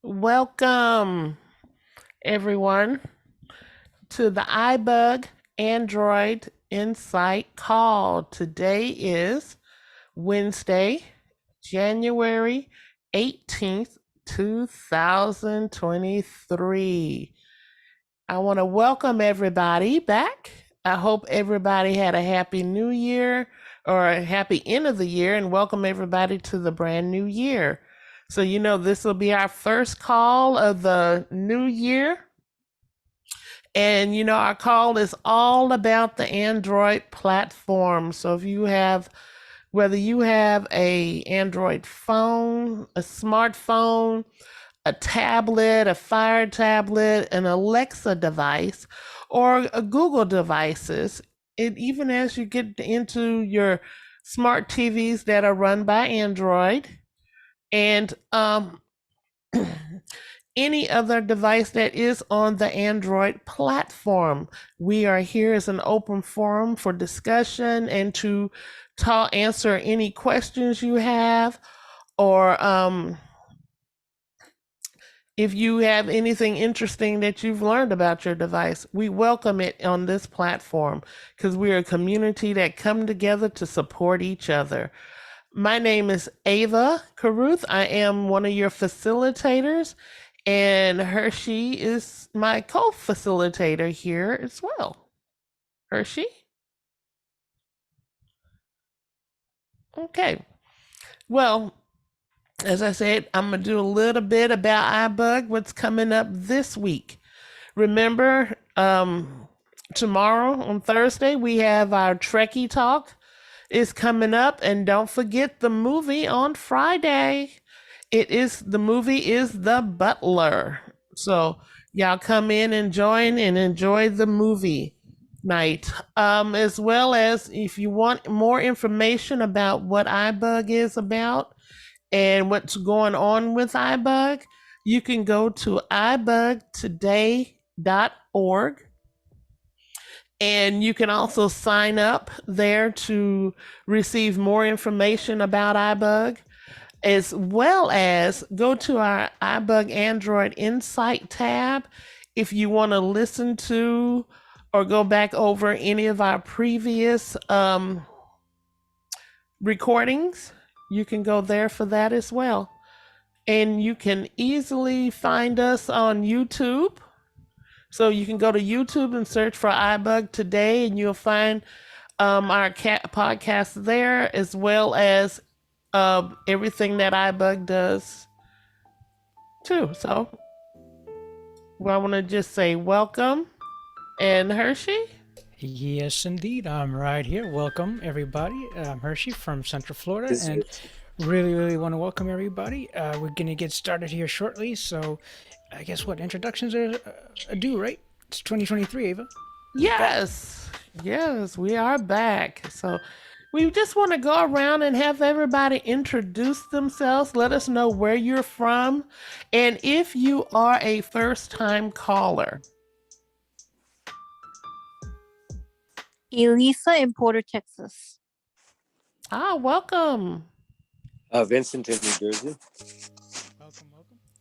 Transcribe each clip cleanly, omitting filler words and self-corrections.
Welcome, everyone, to the iBUG Android Insight call. Today is Wednesday, January 18th, 2023. I want to welcome everybody back. I hope everybody had a happy new year or a happy end of the year, and welcome everybody to the brand new year. So, this will be our first call of the new year. And, our call is all about the Android platform. So, whether you have a Android phone, a smartphone, a tablet, a Fire tablet, an Alexa device, or a Google devices. Even as you get into your smart TVs that are run by Android, and any other device that is on the Android platform. We are here as an open forum for discussion and to answer any questions you have, or if you have anything interesting that you've learned about your device. We welcome it on this platform because we're a community that come together to support each other. My name is Ava Caruth. I am one of your facilitators, and Hershey is my co-facilitator here as well. Hershey? Okay. Well, as I said, I'm going to do a little bit about iBUG, what's coming up this week. Remember, tomorrow on Thursday, we have our Trekkie Talk is coming up, and don't forget the movie on Friday. The movie is The Butler. So y'all come in and join and enjoy the movie night. As well as if you want more information about what iBUG is about and what's going on with iBUG, you can go to ibugtoday.org, and you can also sign up there to receive more information about iBUG, as well as go to our iBUG Android Insight tab if you want to listen to or go back over any of our previous recordings. You can go there for that as well. And you can easily find us on YouTube. So you can go to YouTube and search for iBUG Today, and you'll find our podcast there, as well as everything that iBUG does too. So I want to just say welcome. And Hershey? Yes, indeed. I'm right here. Welcome, everybody. I'm Hershey from Central Florida, and really want to welcome everybody. We're going to get started here shortly, so I guess introductions are due, right? It's 2023, Ava. Yes, we are back. So we just want to go around and have everybody introduce themselves. Let us know where you're from, and if you are a first-time caller. Elisa in Porter, Texas. Welcome. Vincent in New Jersey.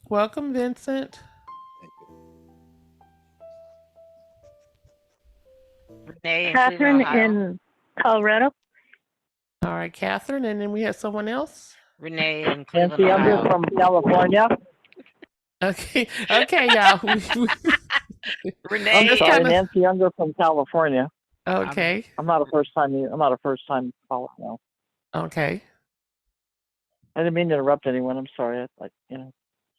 Welcome, Vincent. Renee Catherine in Colorado. All right, Catherine, and then we have someone else. Renee in Cleveland, Nancy Ohio. Unger from California. Okay, y'all. Renee. I'm sorry, Nancy Unger from California. Okay. I'm not a first time caller. No. Okay. I didn't mean to interrupt anyone. I'm sorry.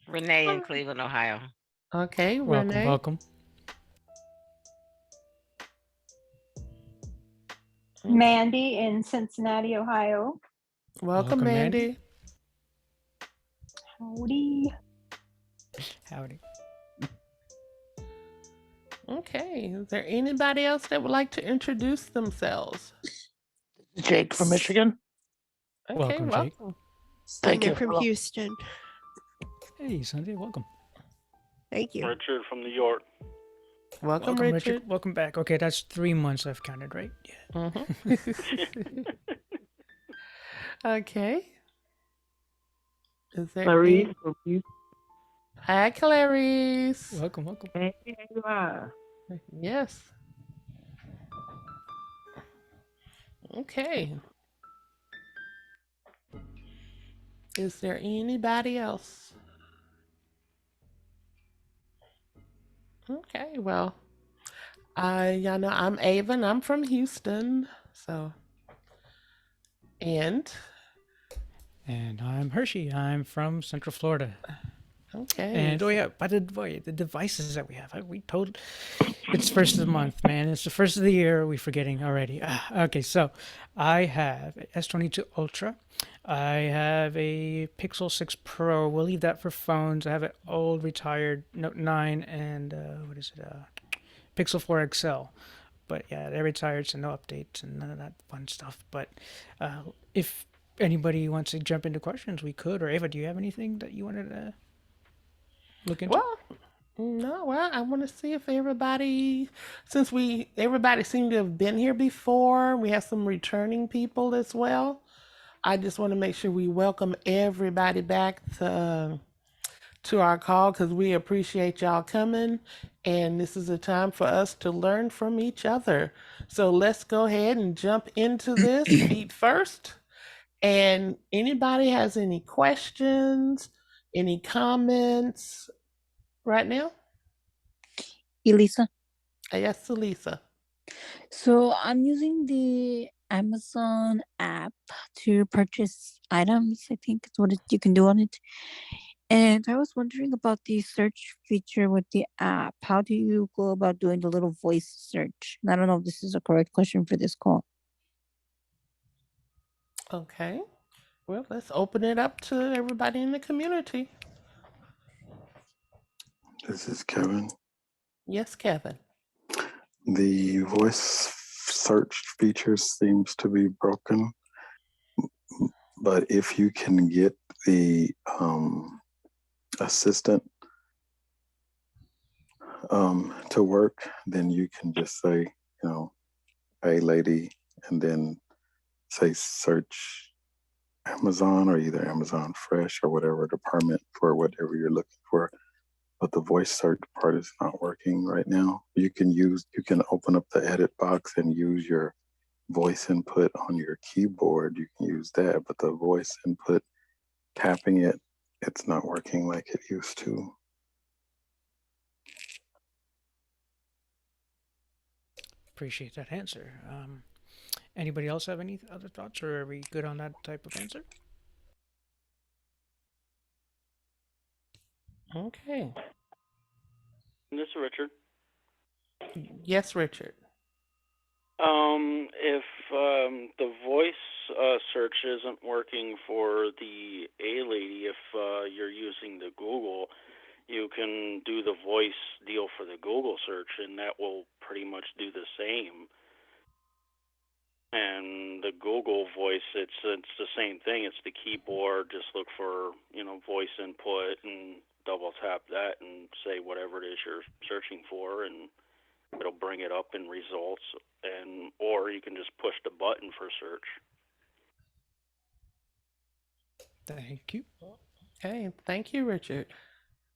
Renee in Cleveland, Ohio. Okay, Renee. Welcome. Mandy in Cincinnati, Ohio. Welcome, Mandy. Howdy. Howdy. Okay. Is there anybody else that would like to introduce themselves? Jake from Michigan. Okay, welcome. Jake. Thank you. From Houston. Hey, Sunday. Welcome. Thank you. Richard from New York. Welcome, Richard. Welcome back. Okay, that's 3 months I've counted, right? Yeah. Mm-hmm. Okay. Is there Marie from Houston. Hi, Clarice. Welcome, welcome. Hey, Ava. Yes. Okay. Is there anybody else? Okay, well, y'all know I'm Ava and I'm from Houston. So, and And I'm Hershey. I'm from Central Florida. okay. And oh yeah, by the way, the devices that we have, we told it's first of the month, man. It's the first of the year. We're forgetting already. Okay, so I have a S22 Ultra. I have a Pixel 6 Pro. We'll leave that for phones. I have an old retired Note 9 and what is it? Pixel 4 XL. But yeah, they're retired, so no updates and none of that fun stuff. But if anybody wants to jump into questions, we could. Or Ava, do you have anything that you wanted to look into? Well, no, well, I want to see if everybody, since everybody seemed to have been here before, we have some returning people as well. I just want to make sure we welcome everybody back to our call because we appreciate y'all coming, and this is a time for us to learn from each other. So let's go ahead and jump into this feet first. And anybody has any questions, any comments right now? Elisa. Yes, Lisa. So I'm using the Amazon app to purchase items. I think it's what you can do on it. And I was wondering about the search feature with the app. How do you go about doing the little voice search? And I don't know if this is a correct question for this call. Okay. Well, let's open it up to everybody in the community. This is Kevin. Yes, Kevin. The voice search feature seems to be broken, but if you can get the assistant to work, then you can just say, hey lady, and then say search Amazon or either Amazon Fresh or whatever department for whatever you're looking for. But the voice search part is not working right now. You can open up the edit box and use your voice input on your keyboard. You can use that, but the voice input, tapping it, it's not working like it used to. Appreciate that answer. Anybody else have any other thoughts, or are we good on that type of answer? Okay. This is Richard. Yes, Richard. If the voice search isn't working for the A lady, if you're using the Google, you can do the voice deal for the Google search, and that will pretty much do the same. And the Google voice, it's the same thing. It's the keyboard. Just look for voice input and double tap that and say whatever it is you're searching for, and it'll bring it up in results, or you can just push the button for search. Thank you. Okay, thank you, Richard.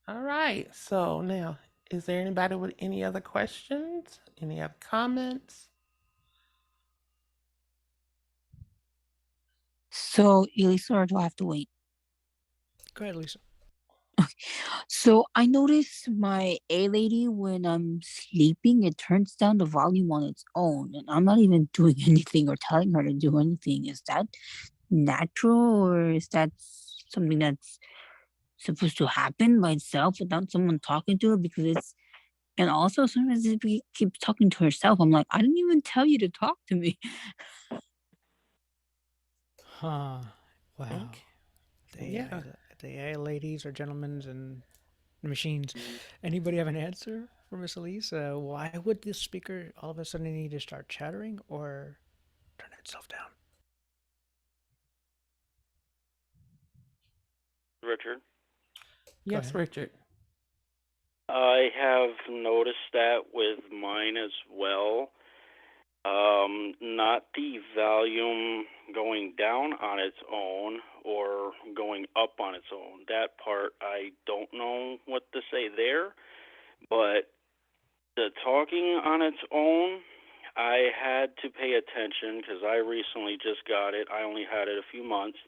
All right, so now, is there anybody with any other questions? Any other comments? So, Elisa, or do I have to wait? Go ahead, Lisa. So I notice my A lady when I'm sleeping, it turns down the volume on its own, and I'm not even doing anything or telling her to do anything. Is that natural, or is that something that's supposed to happen by itself without someone talking to her? And also sometimes if she keeps talking to herself, I'm like, I didn't even tell you to talk to me. Huh. Wow. Okay. Yeah. The AI ladies or gentlemen and machines. Anybody have an answer for Miss Elise? Why would this speaker all of a sudden need to start chattering or turn itself down? Richard? Yes, Richard. I have noticed that with mine as well. Not the volume going down on its own or going up on its own. That part I don't know what to say there, but the talking on its own, I had to pay attention because I recently just got it. I only had it a few months,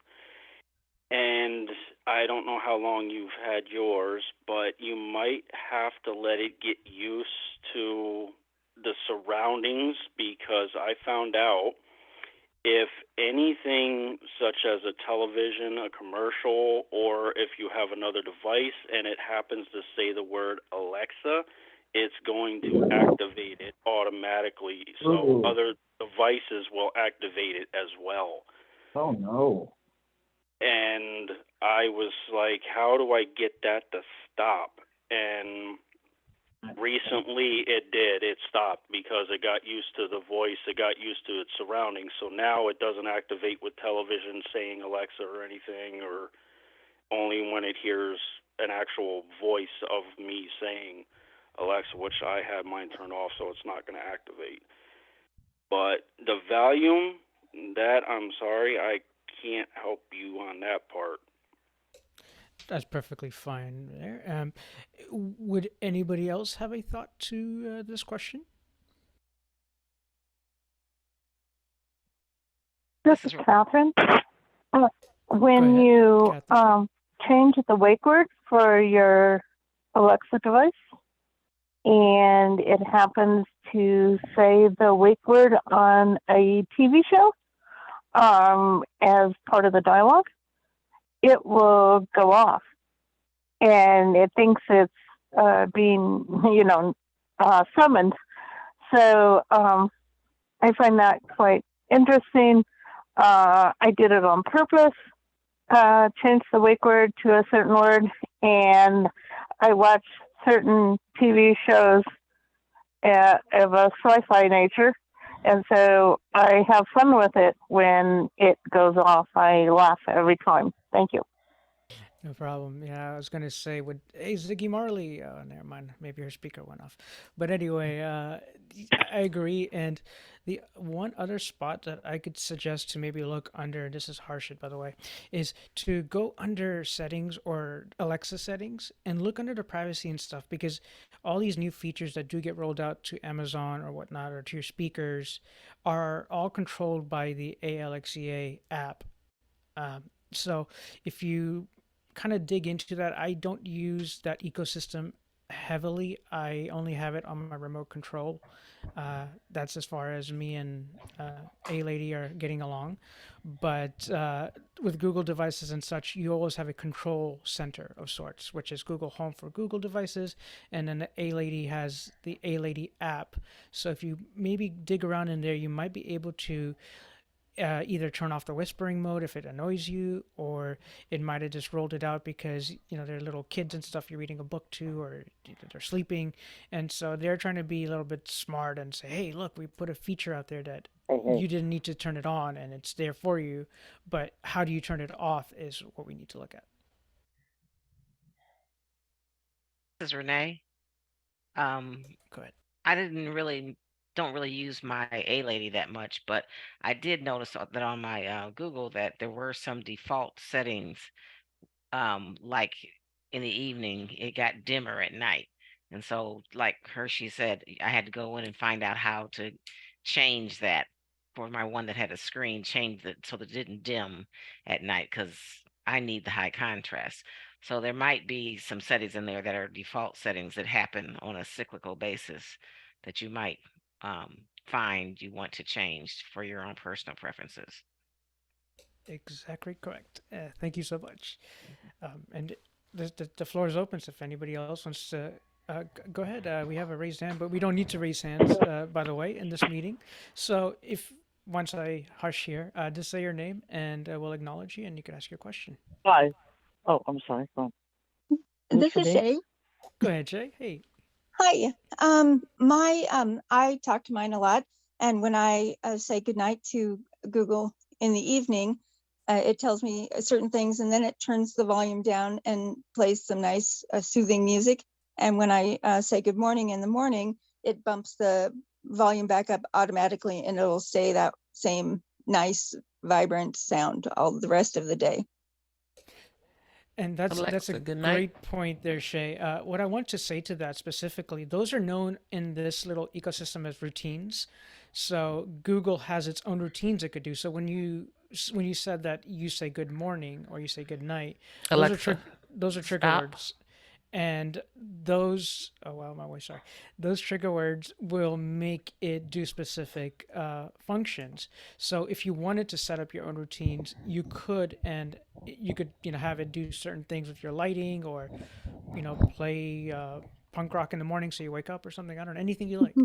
and I don't know how long you've had yours, but you might have to let it get used to the surroundings, because I found out if anything such as a television, a commercial, or if you have another device and it happens to say the word Alexa, it's going to activate it automatically. So other devices will activate it as well. Oh no. And I was like, how do I get that to stop? And recently it did. It stopped because it got used to the voice. It got used to its surroundings. So now it doesn't activate with television saying Alexa or anything, or only when it hears an actual voice of me saying Alexa, which I had mine turned off, so it's not going to activate. But the volume, that I'm sorry, I can't help you on that part. That's perfectly fine there. Would anybody else have a thought to this question? This is Catherine. When you change the wake word for your Alexa device, and it happens to say the wake word on a TV show as part of the dialogue, it will go off, and it thinks it's being, summoned. So I find that quite interesting. I did it on purpose, changed the wake word to a certain word, and I watch certain TV shows of a sci-fi nature, and so I have fun with it when it goes off. I laugh every time. Thank you. No problem. Yeah, I was gonna say, hey Ziggy Marley? Never mind. Maybe her speaker went off. But anyway, I agree. And the one other spot that I could suggest to maybe look under, this is Harshid by the way, is to go under settings or Alexa settings and look under the privacy and stuff, because all these new features that do get rolled out to Amazon or whatnot, or to your speakers, are all controlled by the Alexa app. So if you kind of dig into that, I don't use that ecosystem heavily. I only have it on my remote control. That's as far as me and A Lady are getting along. But with Google devices and such, you always have a control center of sorts, which is Google Home for Google devices. And then the A Lady has the A Lady app. So if you maybe dig around in there, you might be able to either turn off the whispering mode if it annoys you, or it might have just rolled it out because they're little kids and stuff you're reading a book to, or they're sleeping, and so they're trying to be a little bit smart and say, hey, look, we put a feature out there that you didn't need to turn it on and it's there for you, but how do you turn it off is what we need to look at. This is Renee. Go ahead. I don't really use my A Lady that much, but I did notice that on my Google that there were some default settings, like in the evening it got dimmer at night, and so like Hershey said, I had to go in and find out how to change that for my one that had a screen, change it so that it didn't dim at night, because I need the high contrast. So there might be some settings in there that are default settings that happen on a cyclical basis that you might find you want to change for your own personal preferences. Exactly correct. Thank you so much. And the floor is open, so if anybody else wants to go ahead. We have a raised hand, but we don't need to raise hands, by the way, in this meeting. So if once I hush here, just say your name and we'll acknowledge you and you can ask your question. Hi. Oh, I'm sorry. Go on. This is Shay. Go ahead, Shay. Hey. Hi. I talk to mine a lot, and when I say goodnight to Google in the evening, it tells me certain things, and then it turns the volume down and plays some nice soothing music. And when I say good morning in the morning, it bumps the volume back up automatically, and it'll stay that same nice, vibrant sound all the rest of the day. And that's a Alexa, good night. great point there, Shay. What I want to say to that specifically, those are known in this little ecosystem as routines. So Google has its own routines it could do. So when you said that you say good morning or you say good night, Alexa, those are trigger stop. words, and those oh wow my voice sorry those trigger words will make it do specific functions. So if you wanted to set up your own routines, you could, and you could have it do certain things with your lighting, or play punk rock in the morning so you wake up or something. I don't know, anything you like.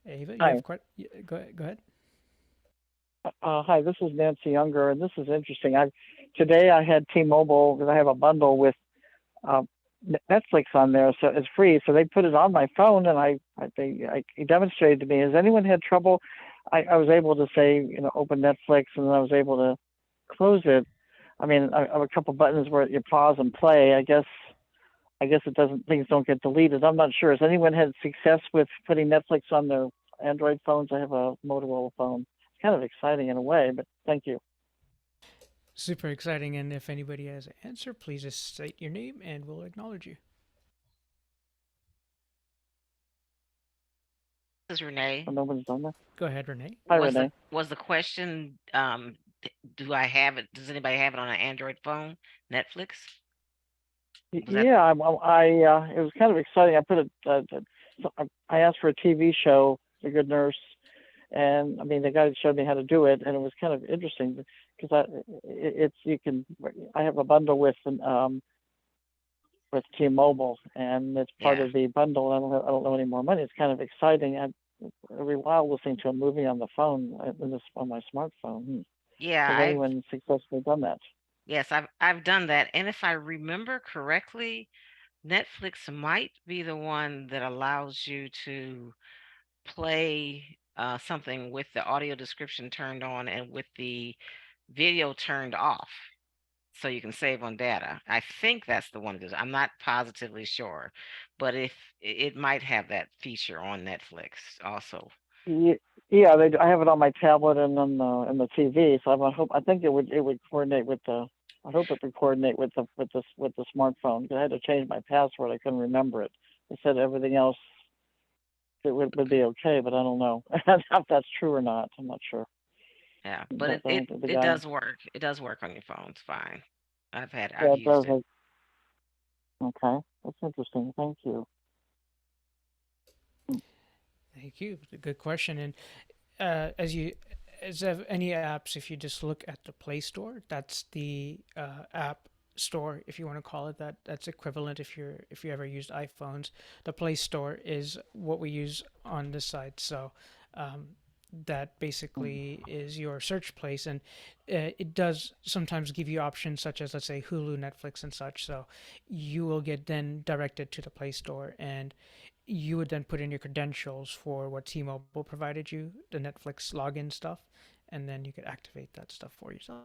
Ava, you Hi. have quite go ahead. Hi, this is Nancy Younger, and this is interesting. Today I had T-Mobile because I have a bundle with uh, Netflix on there, so it's free. So they put it on my phone, and he demonstrated to me. Has anyone had trouble? I was able to say, open Netflix, and then I was able to close it. I mean, I have a couple buttons where you pause and play. I guess it doesn't. Things don't get deleted. I'm not sure. Has anyone had success with putting Netflix on their Android phones? I have a Motorola phone. It's kind of exciting in a way, but thank you. Super exciting. And if anybody has an answer, please just state your name and we'll acknowledge you. This is Renee. No one's done that. Go ahead, Renee. Hi, Renee. Was the question, do I have it? Does anybody have it on an Android phone? Netflix? Yeah, it was kind of exciting. I put it. I asked for a TV show, The Good Nurse, and I mean the guy showed me how to do it, and it was kind of interesting because I have a bundle with T-Mobile, and it's part of the bundle. I don't know any more money. It's kind of exciting. Every while listening to a movie on the phone on my smartphone. Yeah, has anyone successfully done that? Yes, I've done that, and if I remember correctly, Netflix might be the one that allows you to play something with the audio description turned on and with the video turned off, so you can save on data. I think that's the one. I'm not positively sure, but if it might have that feature on Netflix also. Yeah, I have it on my tablet and on the TV. So I think it would coordinate with the. I hope it would coordinate with the smartphone. Because I had to change my password. I couldn't remember it. They said everything else it would be okay, but I don't know if that's true or not. I'm not sure. Yeah, but it does work. It does work on your phone. It's fine. I've used it. Okay, that's interesting. Thank you. Thank you. Good question. And as of any apps, if you just look at the Play Store, that's the app store, if you want to call it that. That's equivalent if you ever used iPhones. The Play Store is what we use on this side. So that basically is your search place, and it does sometimes give you options such as, let's say, Hulu, Netflix, and such. So you will get then directed to the Play Store, and you would then put in your credentials for what T-Mobile provided you, the Netflix login stuff, and then you could activate that stuff for yourself.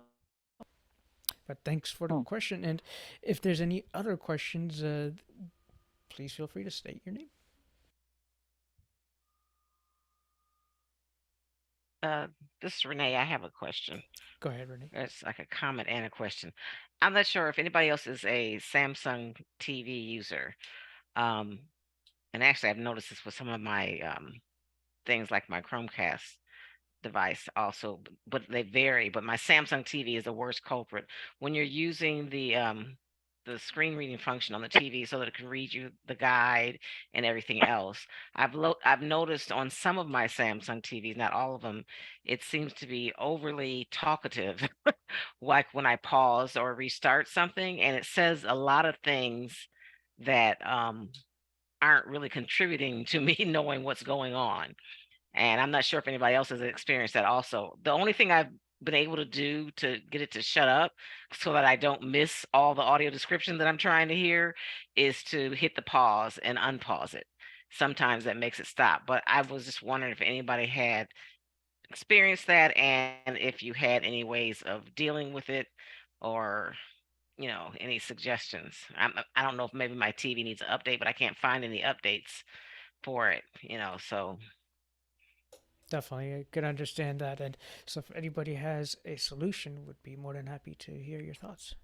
But thanks for the question, and if there's any other questions, please feel free to state your name. This is Renee. I have a question. Go ahead, Renee. It's like a comment and a question. I'm not sure if anybody else is a Samsung TV user. And actually, I've noticed this with some of my things like my Chromecast device also, but they vary. But my Samsung TV is the worst culprit. When you're using the screen reading function on the TV so that it can read you the guide and everything else, I've noticed on some of my Samsung TVs, not all of them, it seems to be overly talkative. Like when I pause or restart something, and it says a lot of things that aren't really contributing to me knowing what's going on. And I'm not sure if anybody else has experienced that also. The only thing I've been able to do to get it to shut up so that I don't miss all the audio description that I'm trying to hear is to hit the pause and unpause it. Sometimes that makes it stop. But I was just wondering if anybody had experienced that, and if you had any ways of dealing with it, or any suggestions. I don't know if maybe my TV needs an update, but I can't find any updates for it. So Definitely, I can understand that. And so, if anybody has a solution, would be more than happy to hear your thoughts.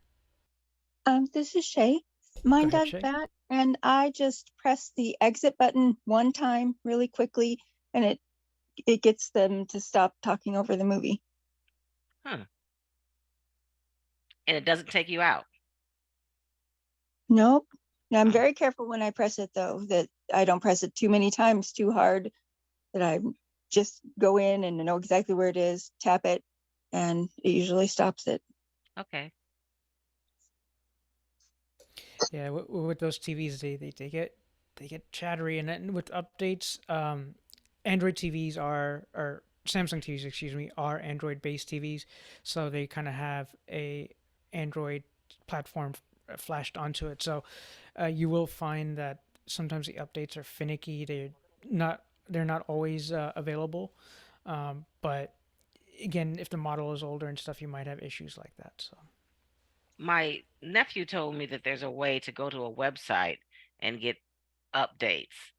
This is Shay. Go Mine ahead, does Shay. that, and I just press the exit button one time really quickly, and it gets them to stop talking over the movie. And it doesn't take you out. Nope. Now, I'm very careful when I press it, though, that I don't press it too many times too hard, that I just go in and know exactly where it is, tap it, and it usually stops it. Okay. Yeah, with those TVs, they get chattery, and then with updates, Android TVs are or Samsung TVs, excuse me, are Android-based TVs, so they kind of have a Android platform flashed onto it. So you will find that sometimes the updates are finicky. They're not always available, but again, if the model is older and stuff, you might have issues like that. So My nephew told me that there's a way to go to a website and get updates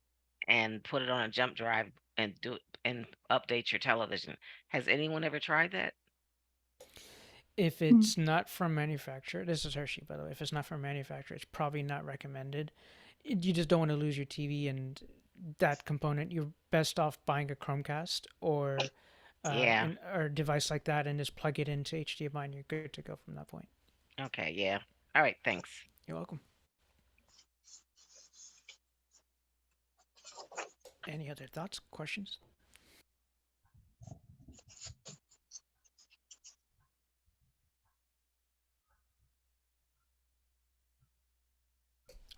and put it on a jump drive and do and update your television. Has anyone ever tried that? if it's not from manufacturer, this is Hershey, by the way. If it's not from manufacturer, it's probably not recommended. You just don't want to lose your TV and that component. You're best off buying a Chromecast or Yeah. or a device like that and just plug it into HDMI, and you're good to go from that point. Okay, yeah. All right, thanks. You're welcome. Any other thoughts, questions?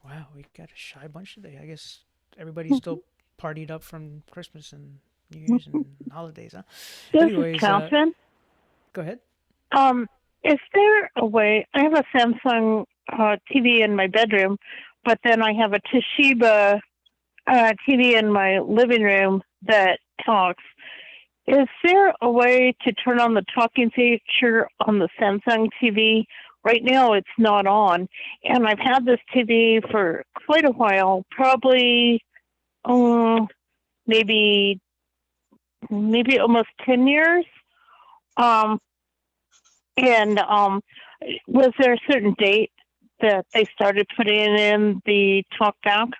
Wow, we got a shy bunch today. I guess everybody's still partied up from Christmas and New Year's and holidays, huh? This Anyways, is Catherine. Go ahead. Is there a way? I have a Samsung TV in my bedroom, but then I have a Toshiba TV in my living room that talks. Is there a way to turn on the talking feature on the Samsung TV? Right now, it's not on, and I've had this TV for quite a while, probably maybe almost 10 years. And was there a certain date that they started putting in the talkback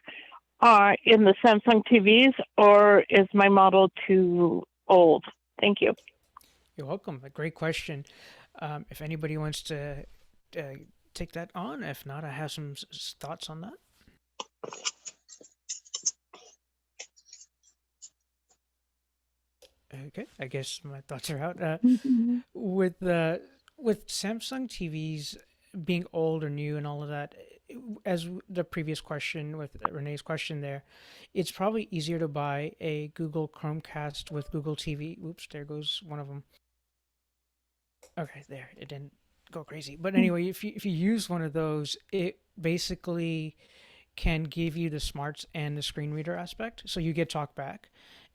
in the Samsung TVs, or is my model too old? Thank you. You're welcome. A great question. If anybody wants to take that on, if not, I have some thoughts on that. Okay, I guess my thoughts are out. With Samsung TVs being old or new and all of that, as the previous question with Renee's question there, it's probably easier to buy a Google Chromecast with Google TV. Oops, there goes one of them. Okay, there, it didn't go crazy. But anyway, if you use one of those, it basically can give you the smarts and the screen reader aspect. So you get TalkBack,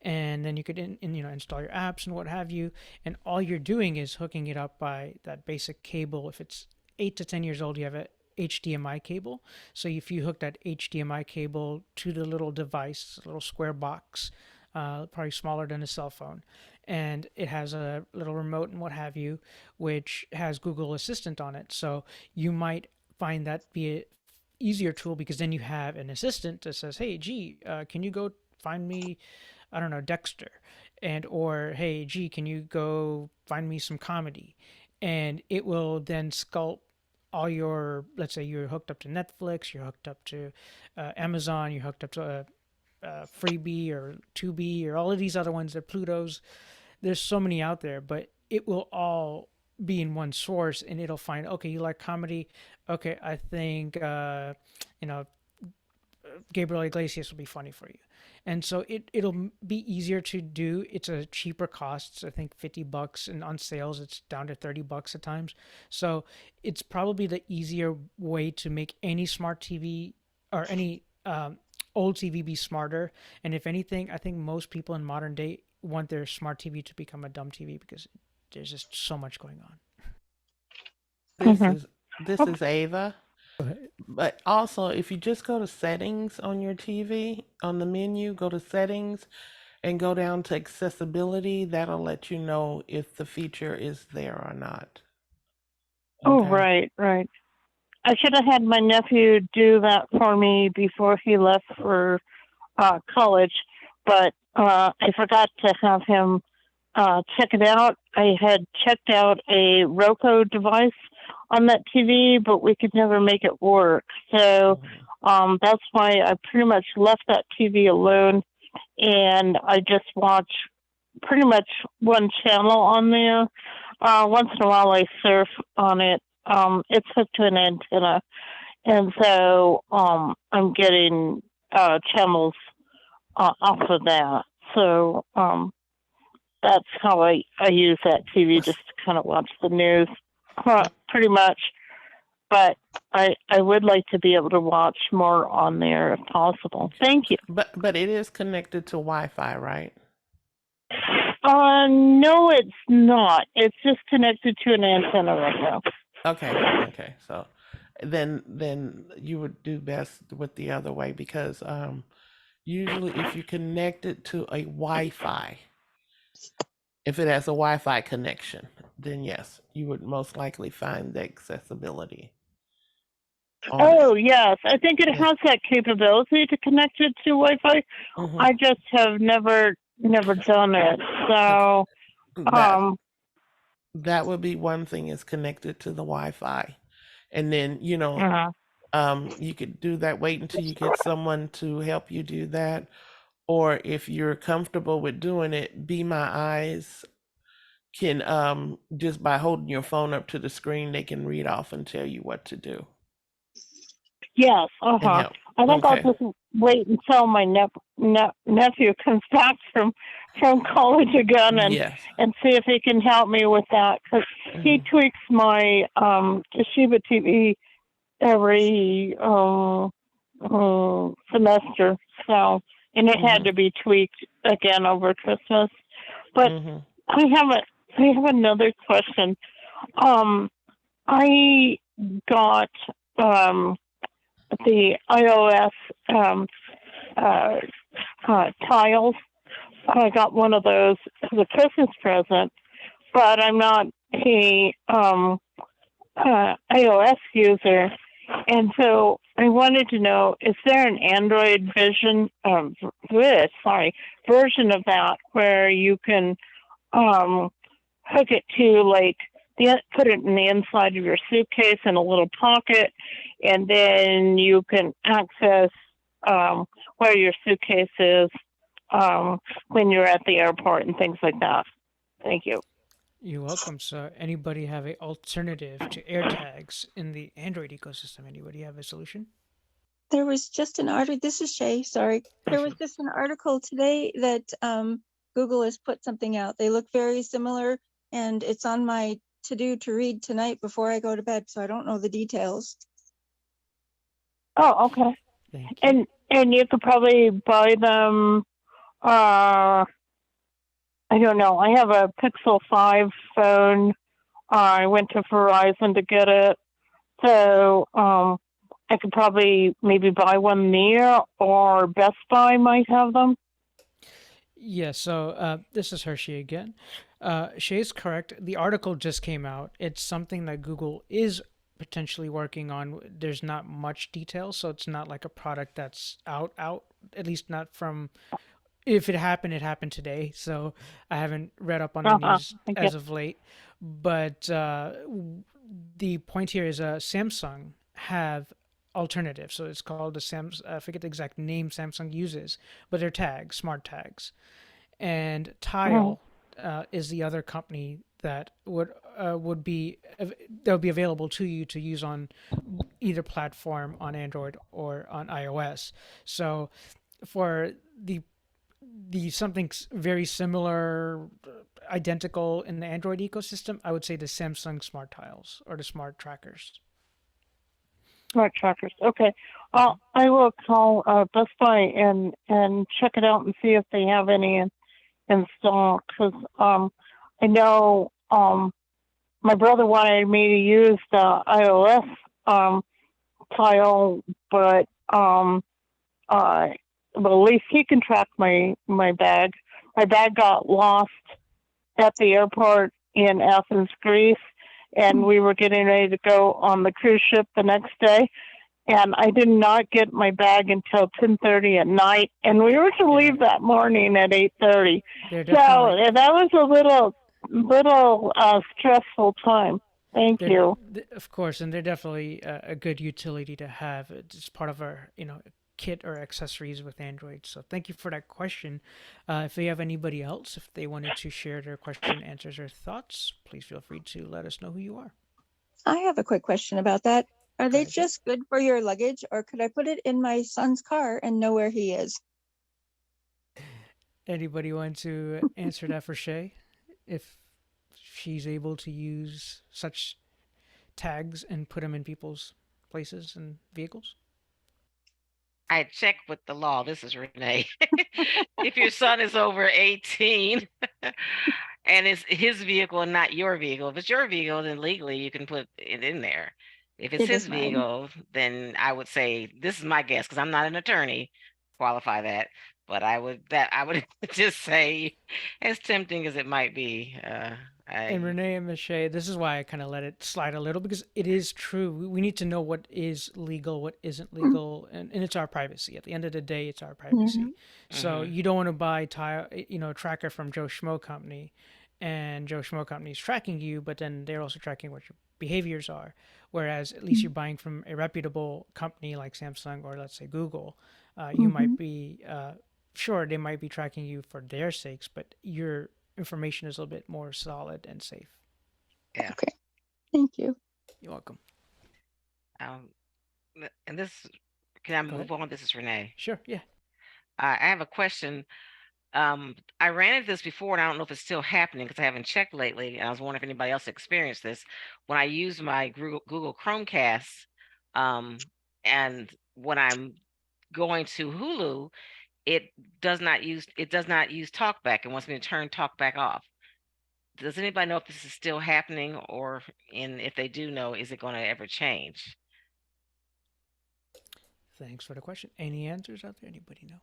and then you could install your apps and what have you. And all you're doing is hooking it up by that basic cable. If it's 8 to 10 years old, you have a HDMI cable. So if you hook that HDMI cable to the little device, a little square box, probably smaller than a cell phone, and it has a little remote and what have you, which has Google Assistant on it. So you might find that be a easier tool, because then you have an assistant that says, "Hey, G, can you go find me, I don't know, Dexter," and or, "Hey, G, can you go find me some comedy," and it will then sculpt all your. Let's say you're hooked up to Netflix, you're hooked up to Amazon, you're hooked up to Freebie or Tubi or all of these other ones. They're Pluto's. There's so many out there, but it will all be in one source, and it'll find, okay, you like comedy, okay, I think Gabriel Iglesias will be funny for you. And so it'll be easier to do. It's a cheaper cost. I think $50, and on sales it's down to $30 at times. So it's probably the easier way to make any smart TV or any old TV be smarter. And if anything, I think most people in modern day want their smart TV to become a dumb TV, because there's just so much going on. This is Ava. But also, if you just go to settings on your TV, on the menu, go to settings and go down to accessibility, that'll let you know if the feature is there or not. Oh, Okay. right. I should have had my nephew do that for me before he left for college, but I forgot to have him check it out. I had checked out a Roku device on that TV, but we could never make it work. So that's why I pretty much left that TV alone, and I just watch pretty much one channel on there. Once in a while, I surf on it. It's hooked to an antenna, and so I'm getting channels off of that. So that's how I use that TV, just to kind of watch the news, pretty much. But I would like to be able to watch more on there if possible. Thank you. But it is connected to Wi-Fi, right? No, it's not. It's just connected to an antenna right now. Okay. So then you would do best with the other way because usually if you connect it to a Wi-Fi, if it has a Wi-Fi connection, then yes, you would most likely find the accessibility. Oh, yes. I think it has that capability to connect it to Wi-Fi. I just have never done it. So, that would be one thing, is connected to the Wi-Fi. And then, you could do that, wait until you get someone to help you do that. Or if you're comfortable with doing it, Be My Eyes can, just by holding your phone up to the screen, they can read off and tell you what to do. Yes, And help. I think Okay. I'll just wait until my nephew comes back from college again and see if he can help me with that, because he tweaks my Toshiba TV every semester. So, and it had to be tweaked again over Christmas. But I have another question. I got the iOS tiles. I got one of those as a Christmas present, but I'm not a iOS user, and so I wanted to know: is there an Android version of that where you can hook it to, like, put it in the inside of your suitcase in a little pocket, and then you can access where your suitcase is when you're at the airport and things like that? Thank you. You're welcome. So, anybody have an alternative to AirTags in the Android ecosystem? Anybody have a solution? There was just an article. This is Shay. Sorry. There was just an article today that Google has put something out. They look very similar, and it's on my to-do to read tonight before I go to bed. So I don't know the details. Oh, okay. And you could probably buy them. I don't know. I have a Pixel 5 phone. I went to Verizon to get it, so I could probably maybe buy one there, or Best Buy might have them. Yeah, so this is Hershey again. Shay's correct. The article just came out. It's something that Google is potentially working on. There's not much detail, so it's not like a product that's out, at least not from... If it happened today. So I haven't read up on the news as of late. But the point here is Samsung have alternatives. So it's called the I forget the exact name Samsung uses, but they're tags, smart tags. And Tile is the other company that would be available to you to use on either platform, on Android or on iOS. So for the something very similar, identical in the Android ecosystem, I would say the Samsung Smart Tiles or the Smart Trackers. Smart Trackers. Okay. I will call Best Buy and check it out and see if they have any in stock, because I know my brother wanted me to use the iOS tile, but well, at least he can track my bag. My bag got lost at the airport in Athens, Greece, and we were getting ready to go on the cruise ship the next day. And I did not get my bag until 10:30 at night, and we were to leave that morning at 8:30. So that was a little stressful time. Thank you. Of course, and they're definitely a good utility to have. It's part of our kit or accessories with Android. So thank you for that question. If you have anybody else, if they wanted to share their question, answers, or thoughts, please feel free to let us know who you are. I have a quick question about that. Are they just good for your luggage, or could I put it in my son's car and know where he is? Anybody want to answer that for Shay? If she's able to use such tags and put them in people's places and vehicles? I checked with the law. This is Renee. If your son is over 18 and it's his vehicle and not your vehicle, if it's your vehicle, then legally you can put it in there. If it's his vehicle, then I would say, this is my guess because I'm not an attorney, qualify that. But I would just say, as tempting as it might be, and Renee and Michelle, this is why I kind of let it slide a little, because it is true. We need to know what is legal, what isn't legal, and it's our privacy. At the end of the day, it's our privacy. Mm-hmm. So you don't want to buy a tracker from Joe Schmo Company, and Joe Schmo Company is tracking you, but then they're also tracking what your behaviors are. Whereas at least you're buying from a reputable company like Samsung or let's say Google, you might be sure they might be tracking you for their sakes, but your information is a little bit more solid and safe. Yeah. Okay. Thank you. You're welcome. And this, can I move on? This is Renee. Sure. Yeah. I have a question. I ran into this before, and I don't know if it's still happening because I haven't checked lately. And I was wondering if anybody else experienced this. When I use my Google Chromecast, and when I'm going to Hulu, it does not use TalkBack and wants me to turn TalkBack off. Does anybody know if this is still happening, or if they do know, is it going to ever change? Thanks for the question. Any answers out there? Anybody know?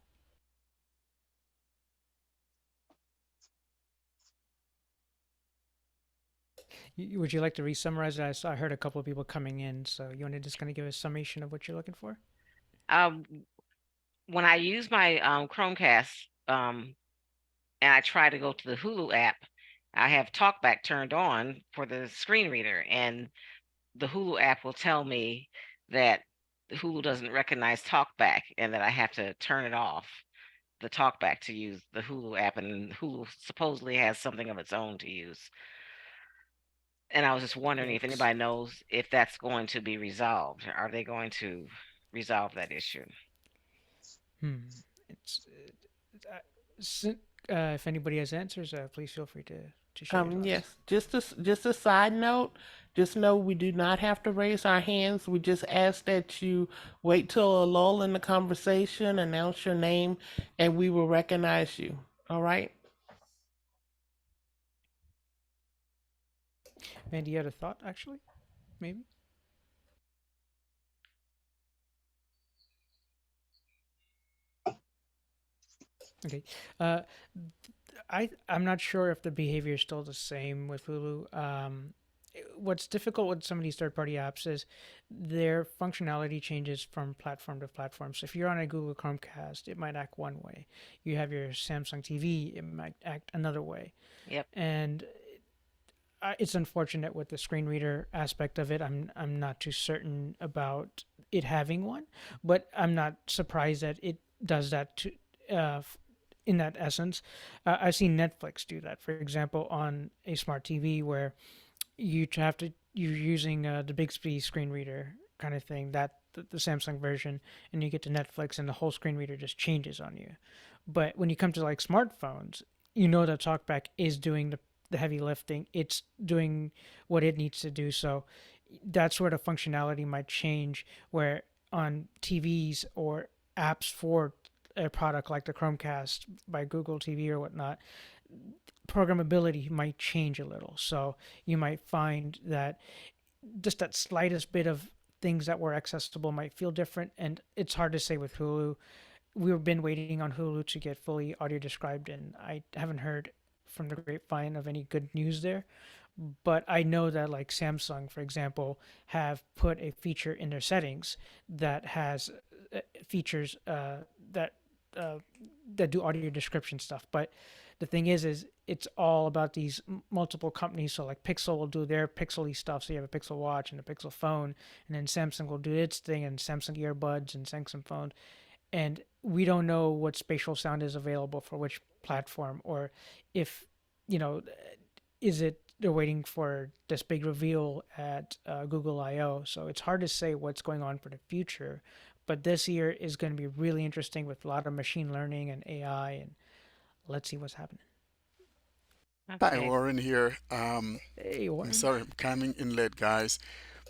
Would you like to re-summarize it? I heard a couple of people coming in, so you want to just kind of give a summation of what you're looking for? When I use my Chromecast, and I try to go to the Hulu app, I have TalkBack turned on for the screen reader, and the Hulu app will tell me that Hulu doesn't recognize TalkBack and that I have to turn it off, the TalkBack, to use the Hulu app, and Hulu supposedly has something of its own to use. And I was just wondering if anybody knows if that's going to be resolved. Are they going to resolve that issue? If anybody has answers, please feel free to share. Yes, just a side note. Just know we do not have to raise our hands. We just ask that you wait till a lull in the conversation, announce your name, and we will recognize you. All right? Mandy, you had a thought, actually? Maybe? Okay. I'm not sure if the behavior is still the same with Hulu. What's difficult with some of these third-party apps is their functionality changes from platform to platform. So if you're on a Google Chromecast, it might act one way. You have your Samsung TV, it might act another way. Yep. And it's unfortunate with the screen reader aspect of it. I'm not too certain about it having one, but I'm not surprised that it does that to in that essence. I've seen Netflix do that, for example, on a smart TV where you're using the Bixby screen reader kind of thing, that the Samsung version, and you get to Netflix and the whole screen reader just changes on you. But when you come to like smartphones, you know that TalkBack is doing the heavy lifting. It's doing what it needs to do. So that's where the functionality might change, where on TVs or apps for a product like the Chromecast by Google TV or whatnot, programmability might change a little. So you might find that just that slightest bit of things that were accessible might feel different, and it's hard to say with Hulu. We've been waiting on Hulu to get fully audio described, and I haven't heard from the grapevine of any good news there. But I know that like Samsung, for example, have put a feature in their settings that has features that uh, that do audio description stuff. But the thing is it's all about these multiple companies. So like Pixel will do their pixely stuff. So you have a Pixel Watch and a Pixel phone, and then Samsung will do its thing, and Samsung earbuds and Samsung phone. And we don't know what spatial sound is available for which platform, or if you know, is it they're waiting for this big reveal at Google I/O. So it's hard to say what's going on for the future. But this year is going to be really interesting with a lot of machine learning and AI, and let's see what's happening. Hi, Okay. Warren here. Hey, I'm Warren. sorry I'm coming in late, guys.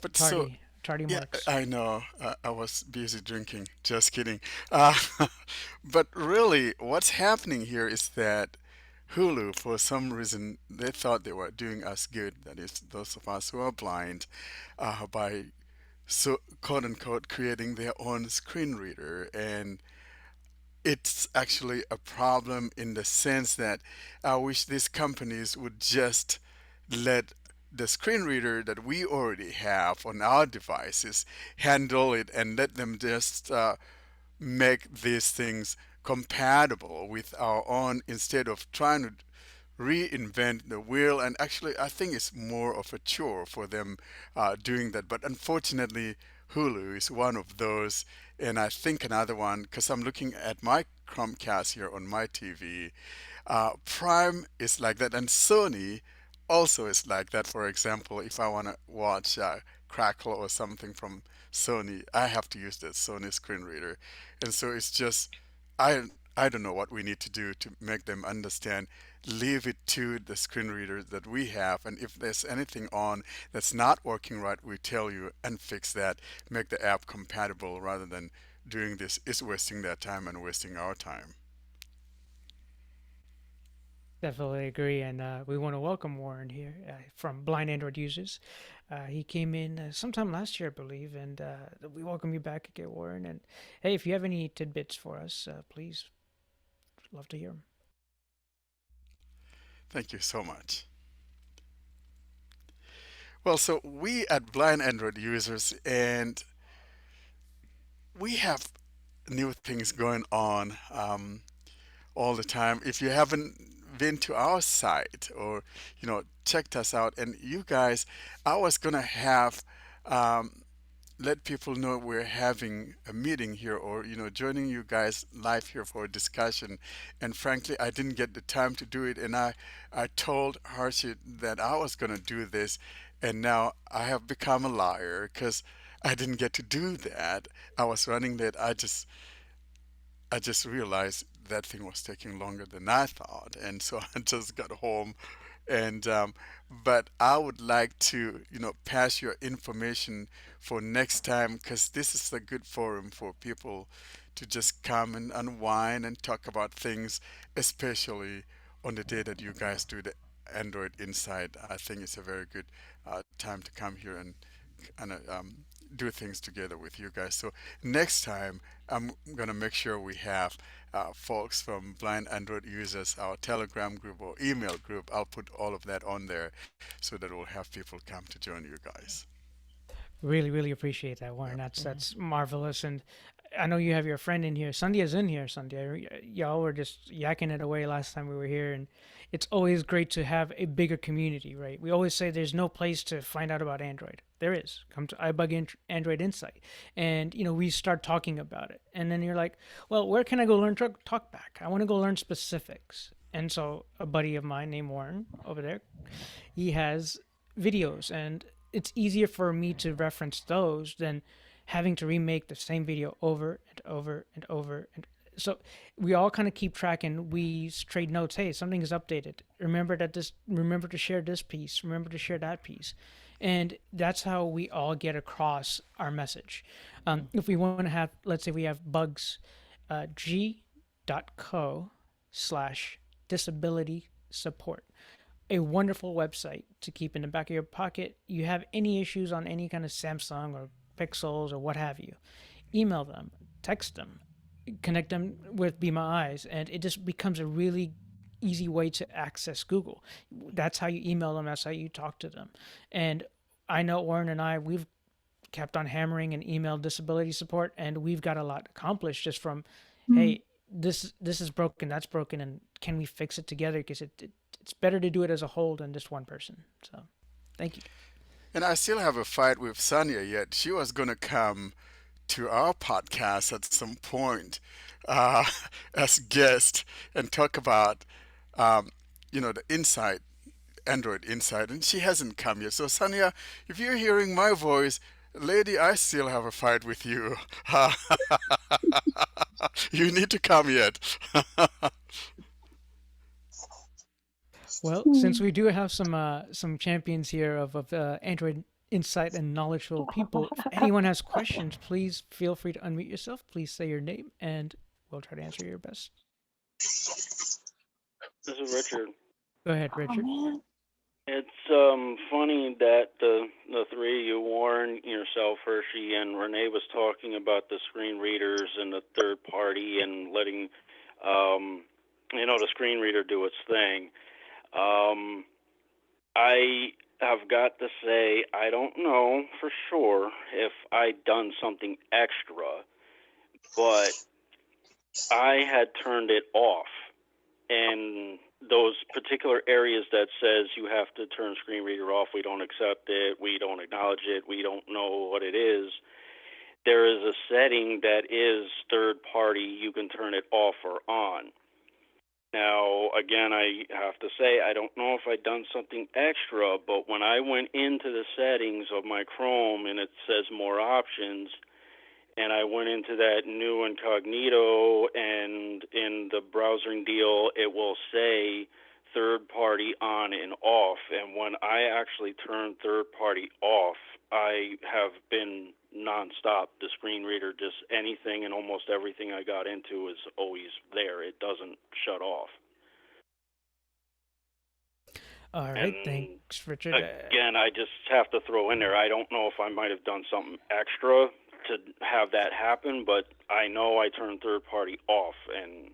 But so, Tardy yeah, marks. I know. I was busy drinking. Just kidding. But really, what's happening here is that Hulu, for some reason, they thought they were doing us good. That is, those of us who are blind, by so quote unquote creating their own screen reader. And it's actually a problem in the sense that I wish these companies would just let the screen reader that we already have on our devices handle it and let them just make these things compatible with our own instead of trying to reinvent the wheel. And actually, I think it's more of a chore for them doing that. But unfortunately, Hulu is one of those. And I think another one, because I'm looking at my Chromecast here on my TV, Prime is like that. And Sony also is like that. For example, if I want to watch Crackle or something from Sony, I have to use the Sony screen reader. And so it's just, I, I don't know what we need to do to make them understand. Leave it to the screen reader that we have. And if there's anything on that's not working right, we tell you and fix that. Make the app compatible rather than doing this is wasting their time and wasting our time. Definitely agree, and we want to welcome Warren here from Blind Android Users. He came in sometime last year, I believe, and we welcome you back again, Warren. And hey, if you have any tidbits for us, please, love to hear them. Thank you so much. Well, so we at Blind Android Users, and we have new things going on all the time. If you haven't been to our site or checked us out, and you guys, I was gonna have um, let people know we're having a meeting here or joining you guys live here for a discussion, and frankly I didn't get the time to do it, and I told Harshit that I was going to do this, and now I have become a liar because I didn't get to do that. I was running late. I just realized that thing was taking longer than I thought, and so I just got home. And but I would like to, pass your information for next time because this is a good forum for people to just come and unwind and talk about things, especially on the day that you guys do the Android Insight. I think it's a very good time to come here and do things together with you guys. So next time, I'm gonna make sure we have folks from Blind Android Users, our Telegram group or email group. I'll put all of that on there so that we'll have people come to join you guys. Really, really appreciate that, Warren. Yep. That's marvelous, and I know you have your friend in here. Sandhya's in here. Sandhya, y'all were just yakking it away last time we were here, and it's always great to have a bigger community, right? We always say there's no place to find out about Android. There is. Come to iBUG Android Insight, and we start talking about it, and then you're like, well, where can I go learn TalkBack? I want to go learn specifics. And so a buddy of mine named Warren over there, he has videos, and it's easier for me to reference those than having to remake the same video over and over and over. And so we all kind of keep track, and we trade notes. Hey, something is updated. Remember to share this piece. Remember to share that piece. And that's how we all get across our message. If we want to have, let's say we have bugs, g.co/disability Support. A wonderful website to keep in the back of your pocket. You have any issues on any kind of Samsung or Pixels or what have you, email them, text them, connect them with Be My Eyes, and it just becomes a really easy way to access Google. That's how you email them, that's how you talk to them. And I know Warren and I, we've kept on hammering and email disability support, and we've got a lot accomplished just from, hey, this is broken, that's broken, and can we fix it together? Because it's better to do it as a whole than just one person. So, thank you. And I still have a fight with Sonia yet. She was going to come to our podcast at some point uh, as guest and talk about, um, the Insight, Android Insight, and she hasn't come yet. So, Sonia, if you're hearing my voice, lady, I still have a fight with you. You need to come yet. Well, since we do have some champions here of Android insight and knowledgeable people, if anyone has questions, please feel free to unmute yourself. Please say your name, and we'll try to answer your best. This is Richard. Go ahead, Richard. It's funny that the three of you, Warren, yourself, Hershey, and Renee, was talking about the screen readers and the third party and letting the screen reader do its thing. I have got to say, I don't know for sure if I'd done something extra, but I had turned it off. And those particular areas that says you have to turn screen reader off, we don't accept it, we don't acknowledge it, we don't know what it is, there is a setting that is third party, you can turn it off or on. Now, again, I have to say, I don't know if I'd done something extra, but when I went into the settings of my Chrome and it says more options, and I went into that new incognito, and in the browsing deal, it will say third party on and off. And when I actually turn third party off, I have been nonstop. The screen reader, just anything and almost everything I got into is always there. It doesn't shut off. All right, thanks, Richard. Again, I just have to throw in there, I don't know if I might have done something extra to have that happen, but I know I turned third party off. And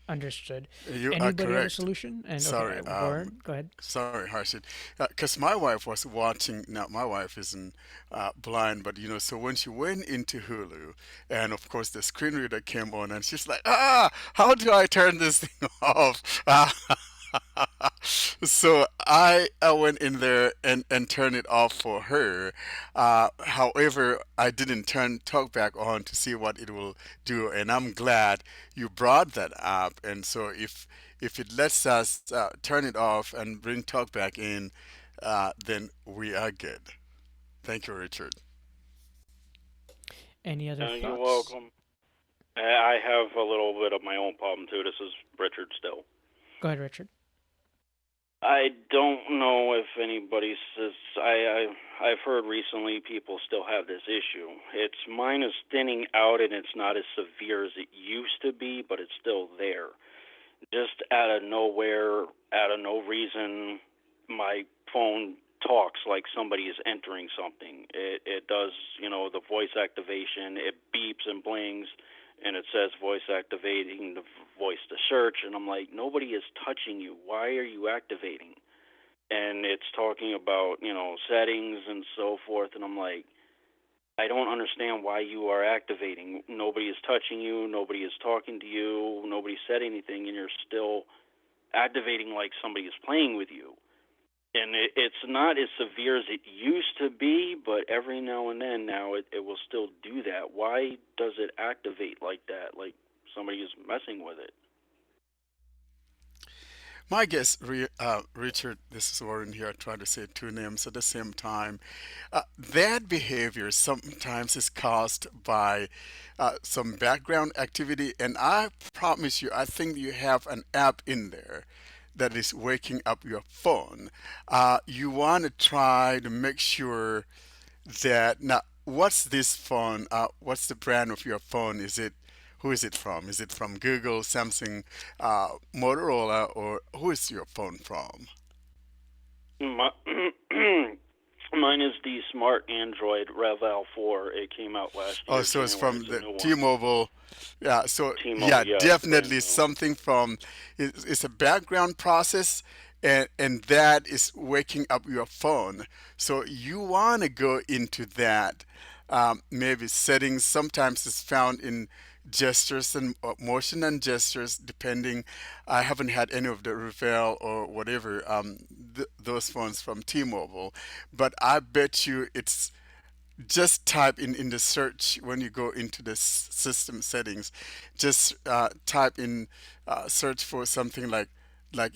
understood. You Anybody are correct. have a solution? And sorry, okay, Warren, go ahead. Sorry, Harshid. Because my wife was watching. Now, my wife isn't blind, but so when she went into Hulu, and of course the screen reader came on, and she's like, how do I turn this thing off? So I went in there and turned it off for her. However, I didn't turn TalkBack on to see what it will do, and I'm glad you brought that up. And so if it lets us turn it off and bring TalkBack in, then we are good. Thank you, Richard. Any other thoughts? You're welcome. I have a little bit of my own problem too. This is Richard still. Go ahead, Richard. I don't know if anybody says. I've heard recently people still have this issue. Mine is thinning out and it's not as severe as it used to be, but it's still there. Just out of nowhere, out of no reason, my phone talks like somebody is entering something. It does, the voice activation. It beeps and blings, and it says voice activating the voice to search, and I'm like, nobody is touching you. Why are you activating? And it's talking about, settings and so forth, and I'm like, I don't understand why you are activating. Nobody is touching you. Nobody is talking to you. Nobody said anything, and you're still activating like somebody is playing with you. And it's not as severe as it used to be, but every now and then now it will still do that. Why does it activate like that, like somebody is messing with it? My guess, Richard, this is Warren here. I try to say two names at the same time. That behavior sometimes is caused by some background activity, and I promise you, I think you have an app in there that is waking up your phone. You want to try to make sure that now, what's this phone? What's the brand of your phone? Is it who is it from? Is it from Google, Samsung, Motorola, or who is your phone from? My, mine is the Smart Android Reval 4. It came out last Oh, year, so it's January. from It's a the new one. T-Mobile. Yeah, so T-Mobile, yeah, yes, brand definitely new. something from it's a background process, and that is waking up your phone. So you want to go into that, maybe settings. Sometimes it's found in gestures and motion and gestures, depending. I haven't had any of the Revel or whatever those phones from T-Mobile, but I bet you it's just type in the search when you go into the system settings, just type in search for something like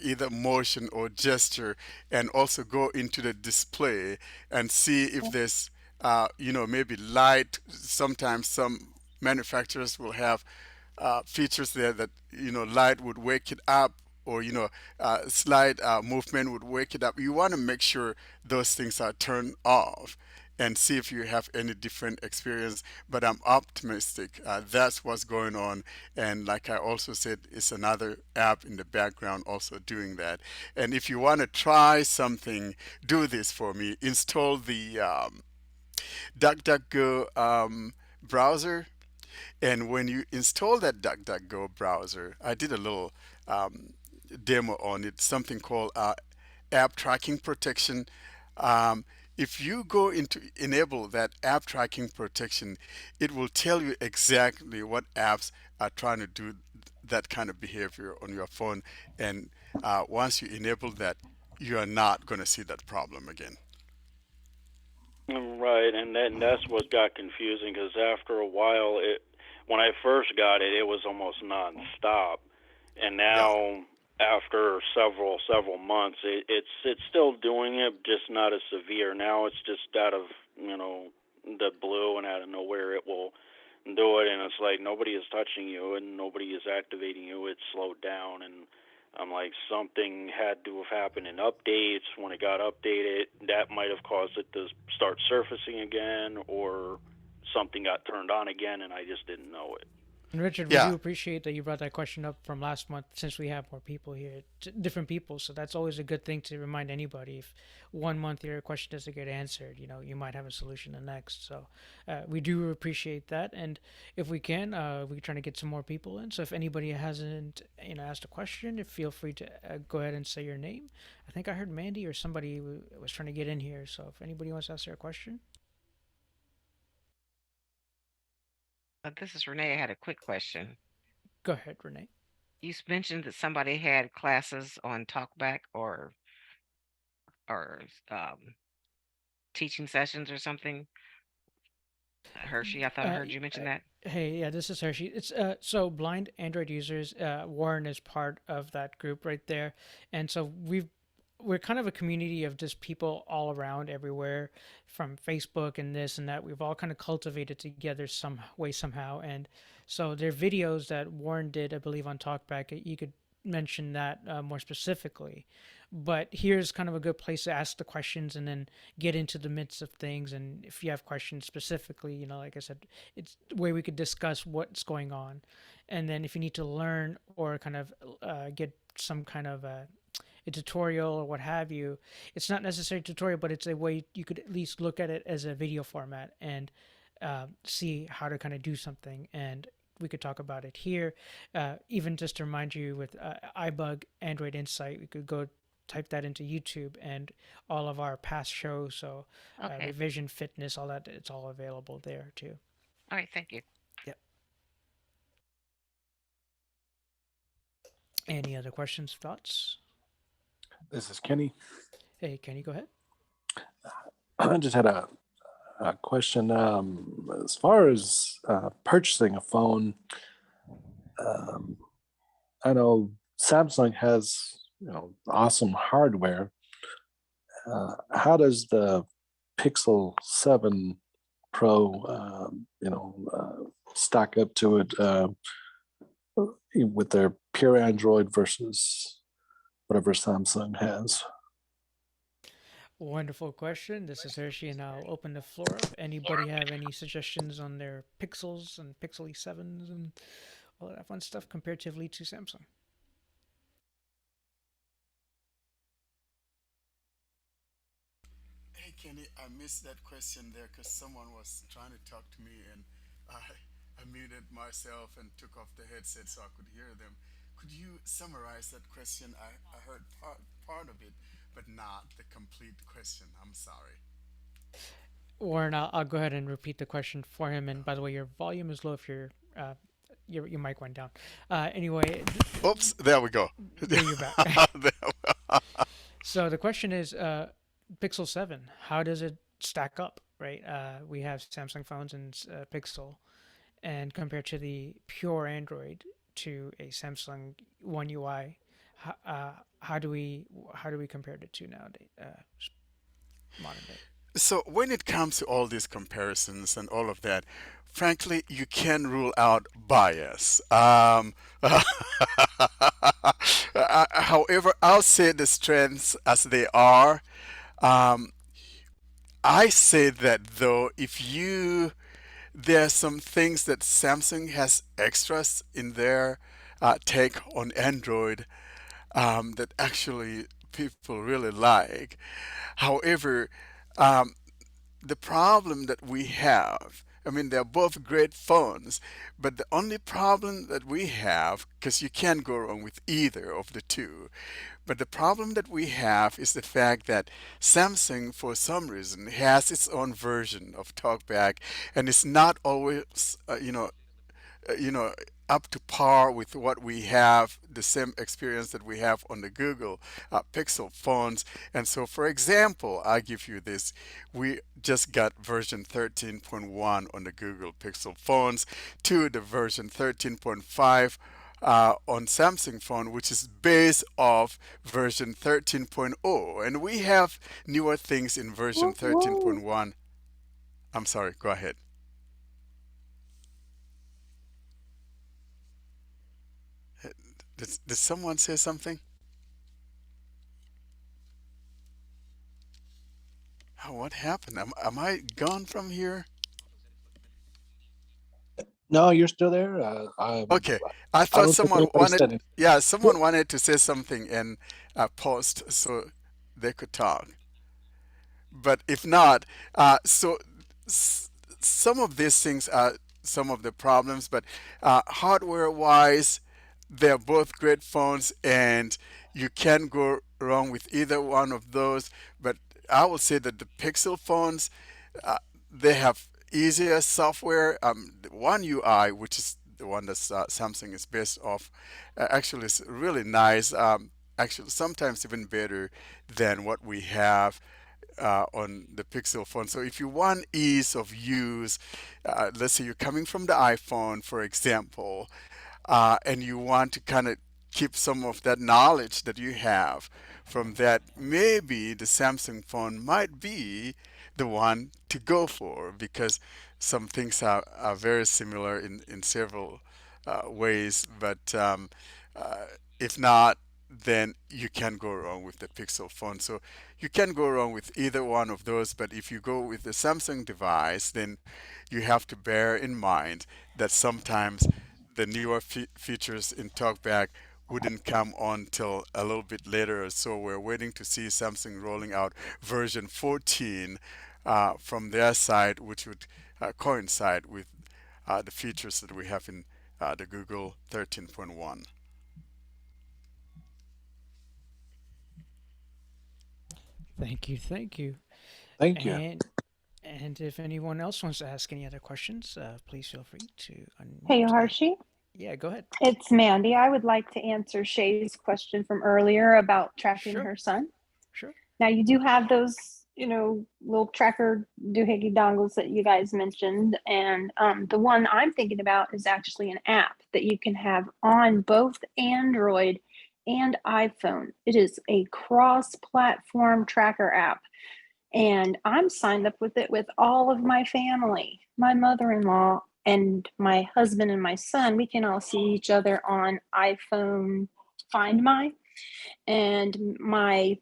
either motion or gesture, and also go into the display and see if there's maybe light. Sometimes some manufacturers will have features there that light would wake it up, or slide movement would wake it up. You want to make sure those things are turned off and see if you have any different experience. But I'm optimistic. That's what's going on. And like I also said, it's another app in the background also doing that. And if you want to try something, do this for me. Install the DuckDuckGo browser, and when you install that DuckDuckGo browser, I did a little um, demo on it, something called app tracking protection. Um, if you go into enable that app tracking protection, it will tell you exactly what apps are trying to do that kind of behavior on your phone. And once you enable that, you are not going to see that problem again. Right, and that's what got confusing because after a while, when I first got it, it was almost nonstop, and Yeah. now after several months, it's still doing it, just not as severe. Now it's just out of the blue and out of nowhere it will do it, and it's like nobody is touching you and nobody is activating you. It's slowed down, and I'm like, something had to have happened in updates. When it got updated, that might have caused it to start surfacing again, or something got turned on again, and I just didn't know it. And Richard, we Yeah. do appreciate that you brought that question up from last month, since we have more people here, different people. So that's always a good thing to remind anybody. If 1 month your question doesn't get answered, you might have a solution the next. So we do appreciate that. And if we can, we're trying to get some more people in. So if anybody hasn't, asked a question, feel free to go ahead and say your name. I think I heard Mandy or somebody was trying to get in here. So if anybody wants to ask their question. This is Renee. I had a quick question. Go ahead, Renee. You mentioned that somebody had classes on talkback or teaching sessions or something. Hershey, I thought I heard you mention that. Hey, yeah, this is Hershey. It's so blind Android users. Warren is part of that group right there, and so we're kind of a community of just people all around everywhere, from Facebook and this and that. We've all kind of cultivated together some way somehow, and so there are videos that Warren did, I believe, on Talkback. You could mention that more specifically, but here's kind of a good place to ask the questions and then get into the midst of things. And if you have questions specifically, like I said, it's a way we could discuss what's going on. And then if you need to learn or kind of get some kind of a tutorial or what have you, it's not necessarily a tutorial, but it's a way you could at least look at it as a video format and see how to kind of do something. And we could talk about it here. Even just to remind you, with iBUG Android Insight, we could go type that into YouTube, and all of our past shows, so Okay. revision, fitness, all that, it's all available there too. All right. Thank you. Yep. Any other questions, thoughts? This is Kenny. Hey, Kenny, go ahead. I just had a question. As far as purchasing a phone, I know Samsung has awesome hardware. How does the Pixel 7 Pro stack up to it with their pure Android versus whatever Samsung has? Wonderful question. This is Hershey, and I'll open the floor up. Anybody have any suggestions on their Pixels and Pixel E7s and all that fun stuff comparatively to Samsung? Hey Kenny, I missed that question there because someone was trying to talk to me and I muted myself and took off the headset so I could hear them. Could you summarize that question? I heard part of it, but not the complete question. I'm sorry. Warren, I'll go ahead and repeat the question for him. And by the way, your volume is low if your mic went down. Anyway, Oops, there we go. there you're back. There So the question is, Pixel 7, how does it stack up, right? We have Samsung phones and Pixel, and compared to the pure Android to a Samsung One UI, how do we compare the two nowadays, modern day? So when it comes to all these comparisons and all of that, frankly, you can rule out bias. However, I'll say the strengths as they are. Um, I say that though, if you there are some things that Samsung has extras in their take on Android that actually people really like. However, um, the problem that we have, I mean, they're both great phones, but the only problem that we have, because you can't go wrong with either of the two, but the problem that we have is the fact that Samsung, for some reason, has its own version of TalkBack, and it's not always, you know, up to par with what we have, the same experience that we have on the Google Pixel phones. And so, for example, I give you this. We just got version 13.1 on the Google Pixel phones to the version 13.5 on Samsung phone, which is based off version 13.0. And we have newer things in version 13.1. I'm sorry, go ahead. Did someone say something? Oh, what happened? Am I gone from here? No, you're still there. Okay, I I thought don't think someone anybody wanted, said it. yeah, someone wanted to say something and paused so they could talk. But if not, so s- some of these things are some of the problems, but hardware wise, they're both great phones and you can go wrong with either one of those. But I would say that the Pixel phones, uh, they have easier software. The One UI, which is the one that Samsung is based off, actually is really nice. Actually, sometimes even better than what we have on the Pixel phone. So if you want ease of use, let's say you're coming from the iPhone, for example, and you want to kind of keep some of that knowledge that you have from that, maybe the Samsung phone might be the one to go for because some things are very similar in several ways. But uh, if not, then you can go wrong with the Pixel phone. So you can go wrong with either one of those. But if you go with the Samsung device, then you have to bear in mind that sometimes the newer features in TalkBack wouldn't come on till a little bit later. So we're waiting to see Samsung rolling out version 14 from their side, which would coincide with the features that we have in the Google 13.1. Thank you, thank you. Thank you. And if anyone else wants to ask any other questions, please feel free to Hey, unmute. Harshie. Yeah, go ahead. It's Mandy. I would like to answer Shay's question from earlier about tracking Sure. her son. Sure. Now you do have those, little tracker doohickey dongles that you guys mentioned, and the one I'm thinking about is actually an app that you can have on both Android and iPhone. It is a cross-platform tracker app, and I'm signed up with it with all of my family. My mother-in-law and my husband and my son, we can all see each other on iPhone Find My, and my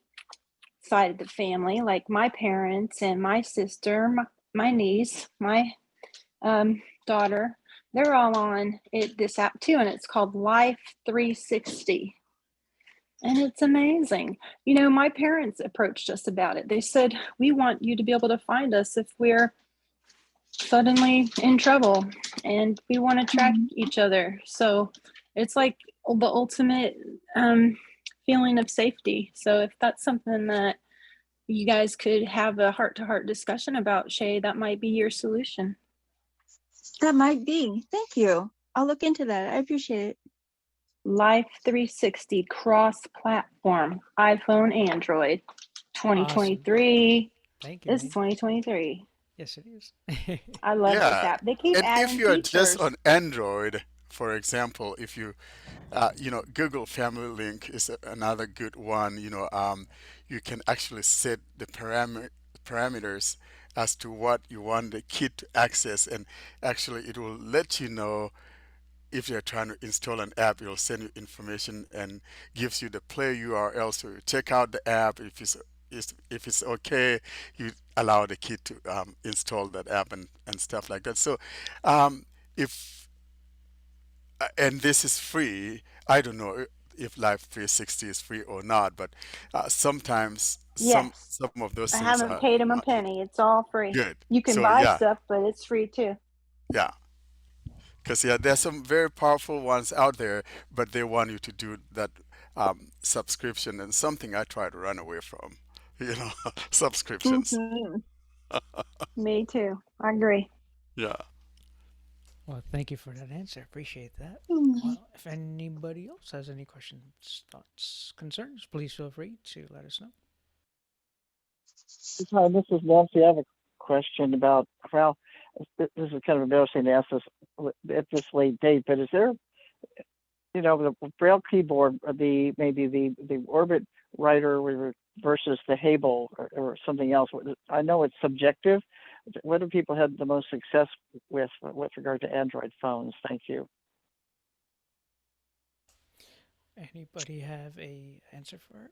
side of the family, like my parents and my sister, my niece, my daughter, they're all on this app too, and it's called Life 360. And it's amazing. You know, my parents approached us about it. They said, we want you to be able to find us if we're suddenly in trouble and we want to track each other. So it's like the ultimate feeling of safety. So if that's something that you guys could have a heart to heart discussion about, Shay, that might be your solution. That might be. Thank you. I'll look into that. I appreciate it. Life 360 cross platform, iPhone, Android, 2023. Awesome. Thank you. This is 2023. Yes, it is. I love this Yeah, app. They keep and if adding you're just features. on Android, for example, if you Google Family Link is another good one. You can actually set the parameters as to what you want the kid to access, and actually it will let you know if you're trying to install an app. It'll send you information and gives you the play URL. So you check out the app. If it's okay, you allow the kid to install that app and stuff like that. So if and this is free. I don't know if Live 360 is free or not, but sometimes Yes. some of those I things haven't are paid them a not penny. It's all free. good. You can So buy yeah, stuff, but it's free too. yeah. Because yeah, there's some very powerful ones out there, but they want you to do that subscription, and something I try to run away from, you know, subscriptions. Me too. I agree. Yeah. Well, thank you for that answer. Appreciate that. Well, if anybody else has any questions, thoughts, concerns, please feel free to let us know. Hi, this is Nancy. I have a question about, well, this is kind of embarrassing to ask this at this late date, but is there, the Braille keyboard, maybe the Orbit writer versus the Hable or something else? I know it's subjective. What do people have the most success with regard to Android phones? Thank you. Anybody have a answer for it?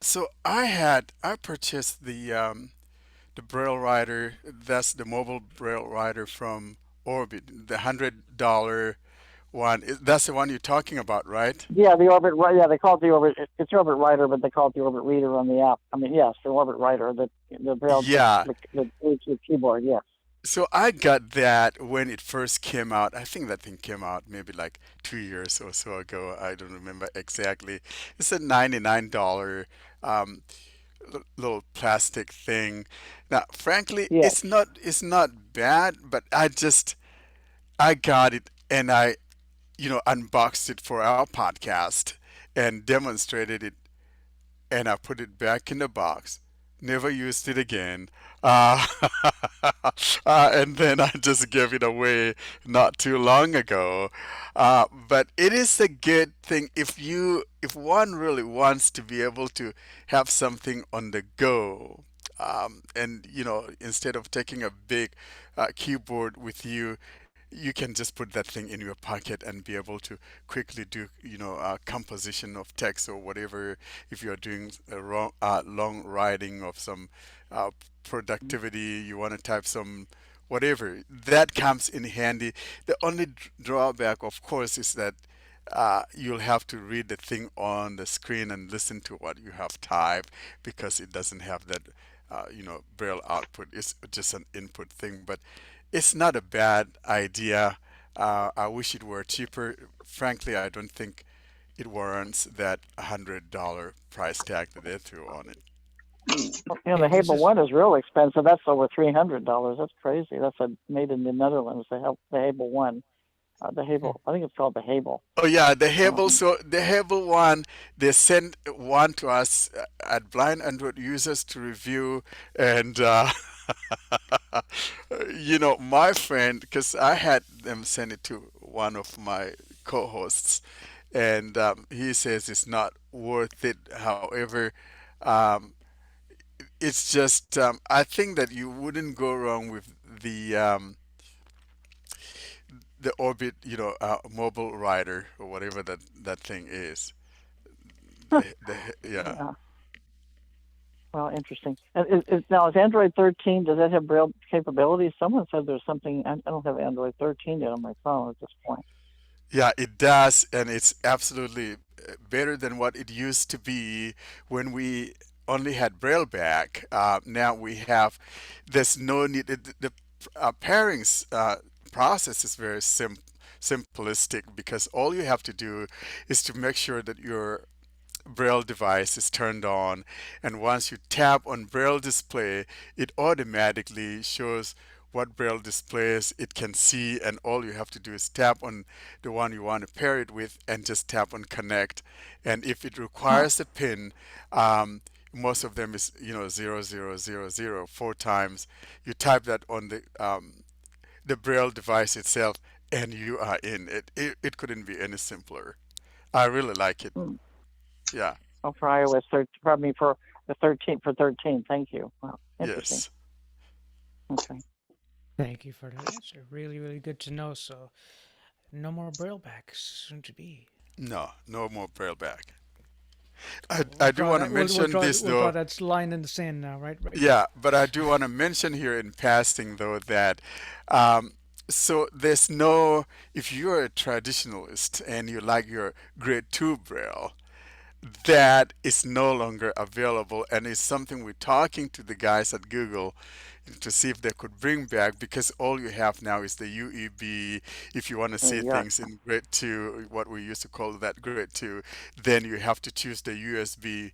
So I purchased the Braille writer. That's the mobile Braille writer from Orbit, the $100 one. That's the one you're talking about, right? Yeah, the Orbit. Yeah, they call it the Orbit. It's Orbit Writer, but they call it the Orbit Reader on the app. I mean, yes, the Orbit Writer, the Braille, Yeah. the keyboard. Yes. So I got that when it first came out. I think that thing came out maybe like 2 years or so ago. I don't remember exactly. It's a $99 little plastic thing. Now, frankly, Yes. it's not bad, but I got it and I unboxed it for our podcast and demonstrated it, and I put it back in the box. Never used it again. Uh, and then I just gave it away not too long ago. But it is a good thing if one really wants to be able to have something on the go. And instead of taking a big keyboard with you, you can just put that thing in your pocket and be able to quickly do composition of text or whatever. If you're doing long writing of some uh, productivity, you want to type some whatever, that comes in handy. The only drawback, of course, is that you'll have to read the thing on the screen and listen to what you have typed, because it doesn't have that braille output. It's just an input thing, but it's not a bad idea. I wish it were cheaper. Frankly, I don't think it warrants that $100 price tag that they threw on it. The Hable One is real expensive. That's over $300. That's crazy. That's made in the Netherlands. The Hable One, the Hable. I think it's called the Hable. Oh yeah, the Hable. So the Hable one, they sent one to us at Blind Android Users to review, and my friend, because I had them send it to one of my co-hosts, and he says it's not worth it. However, um, it's just I think that you wouldn't go wrong with the Orbit, mobile rider or whatever that thing is. Yeah. Yeah. Well, interesting. Now, is Android 13, does that have Braille capabilities? Someone said there's something, I don't have Android 13 yet on my phone at this point. Yeah, it does, and it's absolutely better than what it used to be when we only had Braille back. Now we have, there's no need, the pairing process is very simplistic because all you have to do is to make sure that your Braille device is turned on, and once you tap on Braille display, it automatically shows what Braille displays it can see, and all you have to do is tap on the one you want to pair it with and just tap on connect. And if it Huh. requires a pin, um, most of them is 0000 4 times. You type that on the Braille device itself, and you are in. It couldn't be any simpler. I really like it. Mm. Yeah. Oh, for iOS 13, pardon me, for the 13, for 13. Thank you. Wow, interesting. Yes. Okay. Thank you for the answer. Really, really good to know. So, no more braille backs soon to be. No, no more Braille back. So I do want to mention this we'll draw though. that line in the sand now, right? Right. Yeah, but I do want to mention here in passing though that um, so there's no, if you're a traditionalist and you like your grade 2 Braille, that is no longer available, and it's something we're talking to the guys at Google to see if they could bring back, because all you have now is the UEB. If you want to see Yeah. things in grade 2, what we used to call that grade 2, then you have to choose the UEB.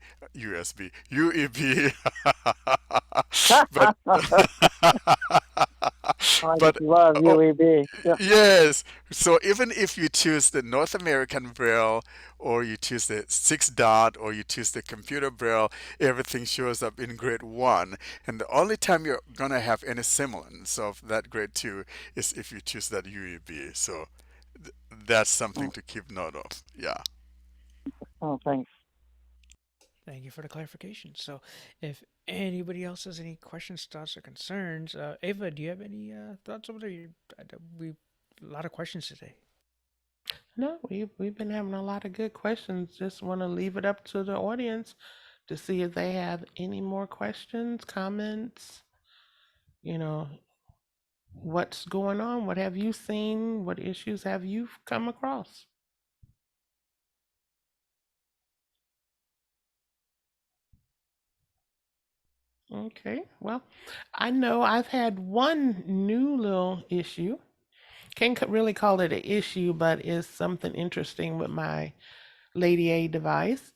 but I but just love oh, UEB. Yeah. yes. So even if you choose the North American Braille, or you choose the 6 dot, or you choose the computer Braille, everything shows up in grade 1. And the only time you're going to have any semblance of that grade 2 is if you choose that UEB. So that's something Mm. to keep note of. Yeah. Oh, thanks. Thank you for the clarification. So, if anybody else has any questions, thoughts, or concerns, Ava, do you have any thoughts over there? We a lot of questions today. No, we've been having a lot of good questions. Just want to leave it up to the audience to see if they have any more questions, comments, you know, what's going on? What have you seen? What issues have you come across? Okay, well, I know I've had one new little issue. Can't really call it an issue, but it's something interesting with my Lady A device.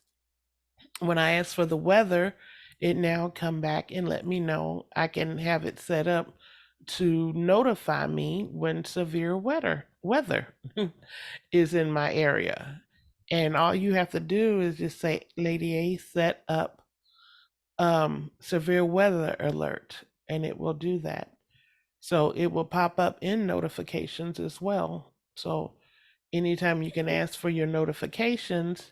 When I ask for the weather, it now come back and let me know I can have it set up to notify me when severe weather is in my area. And all you have to do is just say, Lady A, set up severe weather alert, and it will do that. So it will pop up in notifications as well. So anytime you can ask for your notifications,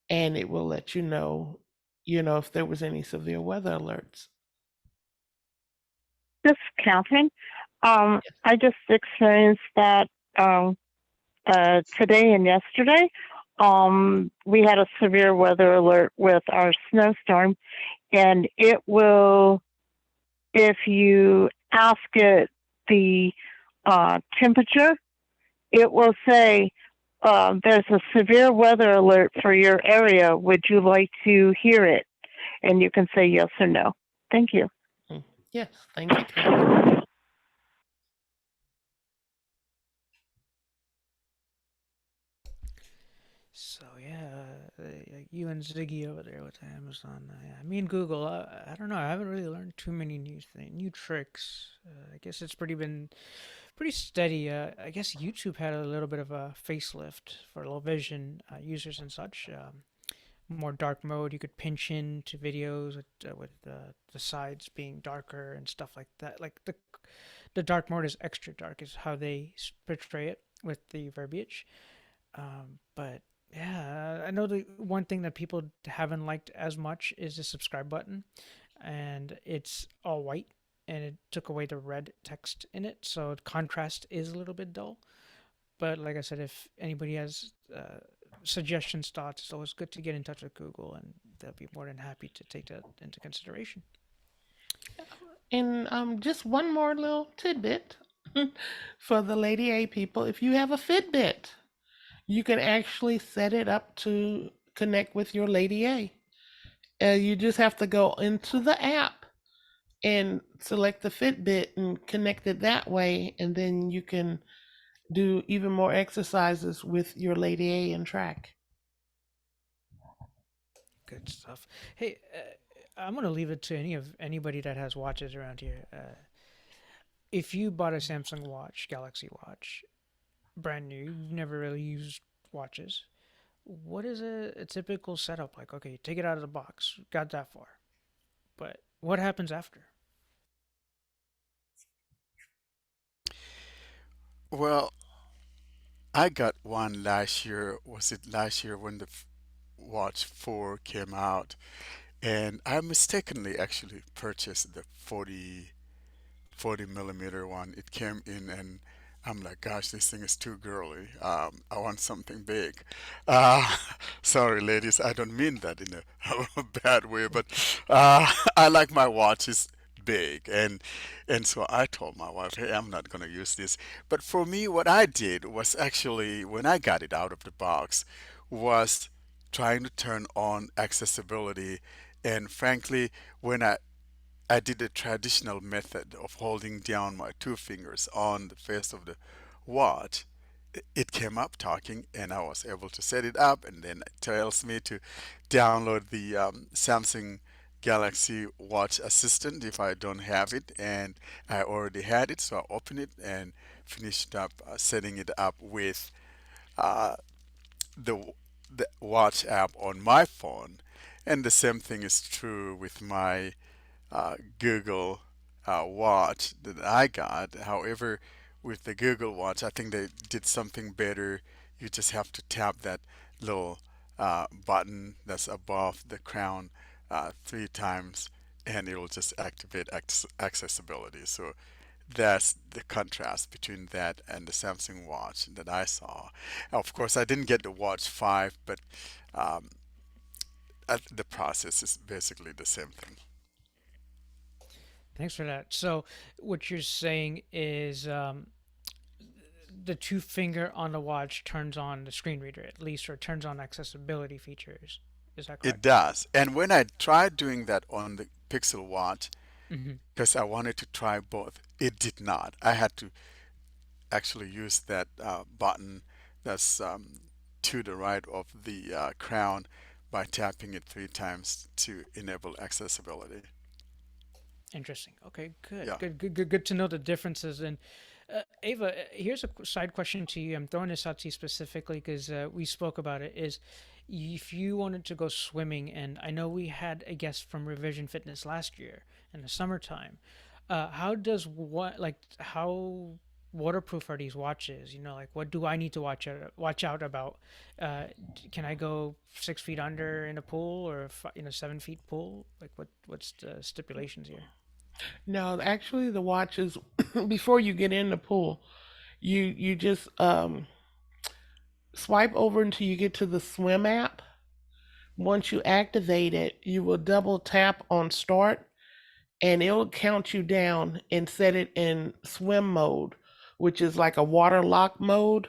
and it will let you know, if there was any severe weather alerts. This is Catherine. I just experienced that today and yesterday. We had a severe weather alert with our snowstorm, and it will, if you ask it the temperature, it will say, there's a severe weather alert for your area. Would you like to hear it? And you can say yes or no. Thank you. Yes, thank you, Catherine. So yeah, like you and Ziggy over there with Amazon. Yeah, me and Google. I don't know. I haven't really learned too many new tricks. I guess it's been pretty steady. I guess YouTube had a little bit of a facelift for low vision users and such. More dark mode. You could pinch into videos with the sides being darker and stuff like that. Like the dark mode is extra dark is how they portray it with the verbiage. But yeah, I know the one thing that people haven't liked as much is the subscribe button, and it's all white, and it took away the red text in it, so contrast is a little bit dull. But like I said, if anybody has suggestions, thoughts, it's always good to get in touch with Google and they'll be more than happy to take that into consideration. And just one more little tidbit for the Lady A people. If you have a Fitbit, you can actually set it up to connect with your Lady A. You just have to go into the app and select the Fitbit and connect it that way, and then you can do even more exercises with your Lady A and track. Good stuff. Hey, I'm gonna leave it to anybody that has watches around here. If you bought a Samsung Watch, Galaxy Watch, brand new, you've never really used watches. What is a typical setup like? Okay, take it out of the box. Got that far. But what happens after? Well, I got one last year. Was it last year when the Watch 4 came out? And I mistakenly actually purchased the 40 millimeter one. It came in and I'm like, gosh, this thing is too girly. I want something big. Uh, sorry, ladies, I don't mean that in a bad way, but I like my watches big, and so I told my wife, hey, I'm not gonna use this. But for me, what I did was actually when I got it out of the box was trying to turn on accessibility, and frankly, when I did the traditional method of holding down my two fingers on the face of the watch. It came up talking, and I was able to set it up, and then it tells me to download the Samsung Galaxy Watch Assistant if I don't have it, and I already had it, so I opened it and finished up setting it up with uh, the the watch app on my phone, and the same thing is true with my Google Watch that I got. However, with the Google Watch, I think they did something better. You just have to tap that little button that's above the crown three times, and it'll just activate accessibility. So that's the contrast between that and the Samsung Watch that I saw. Of course, I didn't get the Watch 5, but um, the process is basically the same thing. Thanks for that. So, what you're saying is the two finger on the watch turns on the screen reader at least, or turns on accessibility features. Is that It correct? does. And when I tried doing that on the Pixel Watch, Mm-hmm. because I wanted to try both, it did not. I had to actually use that button that's to the right of the crown by tapping it three times to enable accessibility. Interesting. Okay, good, Yeah. good to know the differences. And Ava, here's a side question to you. I'm throwing this out to you specifically because we spoke about it. Is if you wanted to go swimming, and I know we had a guest from Revision Fitness last year in the summertime. How does what like how waterproof are these watches? You know, like what do I need to watch out about? Can I go 6 feet under in a pool, or 7 feet pool? Like what's the stipulations here? No, actually, the watches before you get in the pool, you just swipe over until you get to the swim app. Once you activate it, you will double tap on start, and it'll count you down and set it in swim mode, which is like a water lock mode.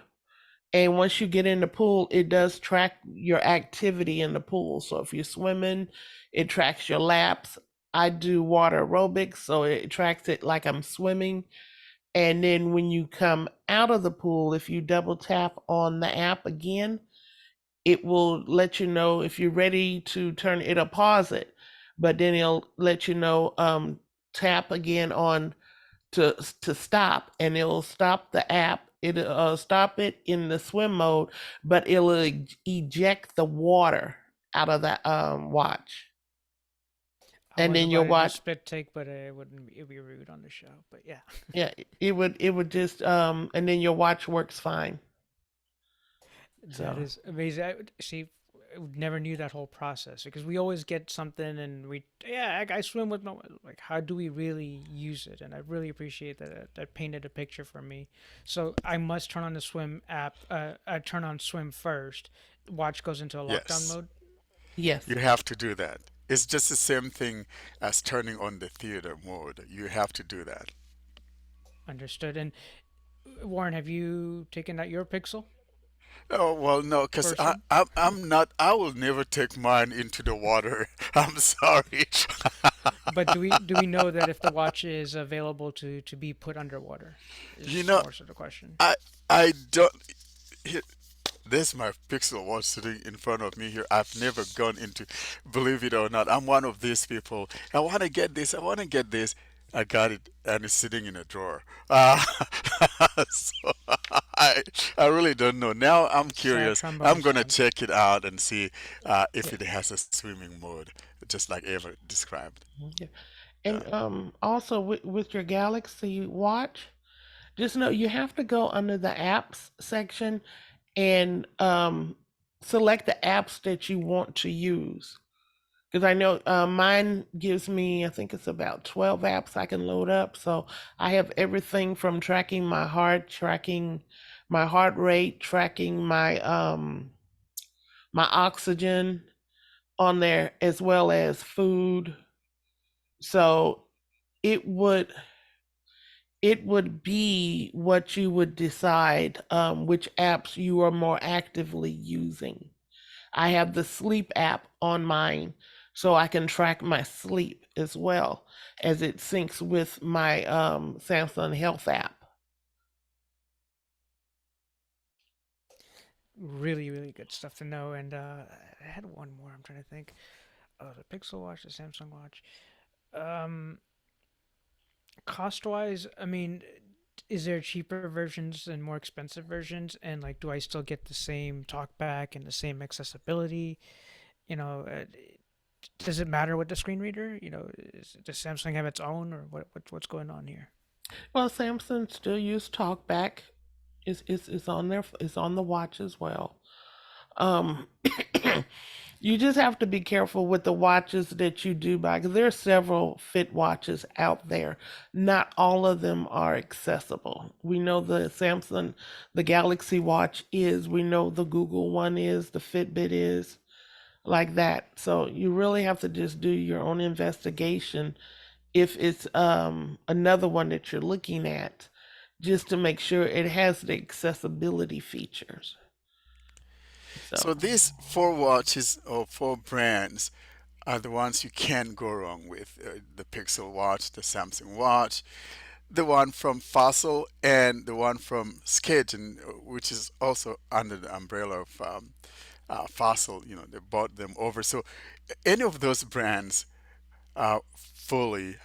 And once you get in the pool, it does track your activity in the pool. So if you're swimming, it tracks your laps. I do water aerobics, so it tracks it like I'm swimming. And then when you come out of the pool, if you double tap on the app again, it will let you know if you're ready to turn, it'll pause it, but then it'll let you know, tap again on to stop, and it'll stop the app. It'll stop it in the swim mode, but it'll eject the water out of that watch, I and was then you'll about to do watch. spit take, but it wouldn't. It'd be rude on the show. But yeah, Yeah, it would just and then your watch works fine. that So is amazing. See, I never knew that whole process because we always get something and I swim with my like. How do we really use it? And I really appreciate that. That painted a picture for me. So I must turn on the swim app. I turn on swim first. Watch goes into a lockdown Yes. mode. Yes. You have to do that. It's just the same thing as turning on the theater mode. You have to do that. Understood. And Warren, have you taken out your Pixel Oh well, no, because version? I'm not. I will never take mine into the water. I'm sorry. But do we know that if the watch is available to be put underwater? You Is know, more so the question. I I don't. Here, there's my Pixel Watch sitting in front of me here. I've never gone into, believe it or not, I'm one of these people. I want to get this. I want to get this. I got it, and it's sitting in a drawer. So I really don't know. Now I'm Sad curious. I'm trombone gonna sound. check it out and see if Yeah. it has a swimming mode, just like Ava described. Yeah. Yeah. And also with your Galaxy Watch, just know you have to go under the apps section and select the apps that you want to use. Because I know mine gives me, I think it's about 12 apps I can load up. So I have everything from tracking my heart, tracking my heart rate, tracking my oxygen on there, as well as food. So it would it would be what you would decide which apps you are more actively using. I have the sleep app on mine so I can track my sleep as well as it syncs with my Samsung Health app. Really, really good stuff to know. And I had one more. I'm trying to think. Oh, the Pixel Watch, the Samsung Watch. Um, Cost wise, I mean, is there cheaper versions and more expensive versions? And like, do I still get the same talkback and the same accessibility? You know, does it matter with the screen reader? Does Samsung have its own, or what's going on here? Well, Samsung still use TalkBack. It's on there. It's on the watch as well. Um, you just have to be careful with the watches that you do buy because there are several fit watches out there. Not all of them are accessible. We know the Samsung, the Galaxy Watch is. We know the Google one is. The Fitbit is like that. So you really have to just do your own investigation if it's another one that you're looking at, just to make sure it has the accessibility features. So So these four watches or four brands are the ones you can't go wrong with. The Pixel Watch, the Samsung Watch, the one from Fossil, and the one from Skadgen, which is also under the umbrella of Fossil. You know, they bought them over. So any of those brands fully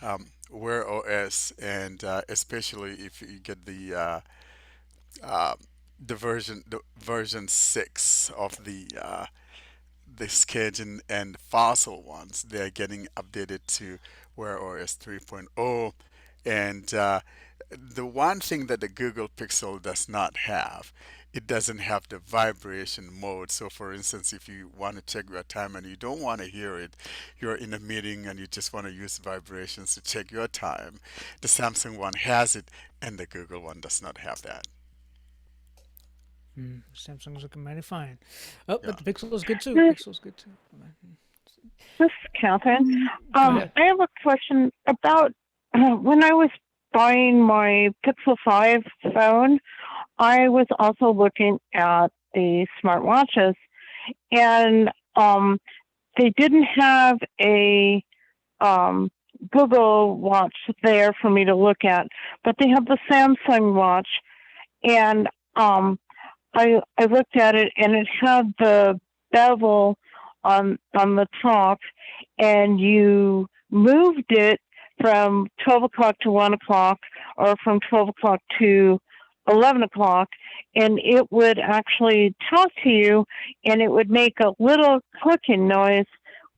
Wear OS, and especially if you get uh, the version 6 of the Skadgen and Fossil ones, they're getting updated to Wear OS 3.0. And the one thing that the Google Pixel does not have, it doesn't have the vibration mode. So, for instance, if you want to check your time and you don't want to hear it, you're in a meeting and you just want to use vibrations to check your time, the Samsung one has it, and the Google one does not have that. Samsung's looking mighty fine. Oh, Yeah. but the Pixel is good too. This, Pixel's good too. this is Catherine. Go ahead. I have a question about when I was buying my Pixel 5 phone, I was also looking at the smartwatches, and they didn't have a Google Watch there for me to look at, but they have the Samsung Watch, and I looked at it, and it had the bevel on the top, and you moved it from 12 o'clock to 1 o'clock, or from 12 o'clock to 11 o'clock, and it would actually talk to you, and it would make a little clicking noise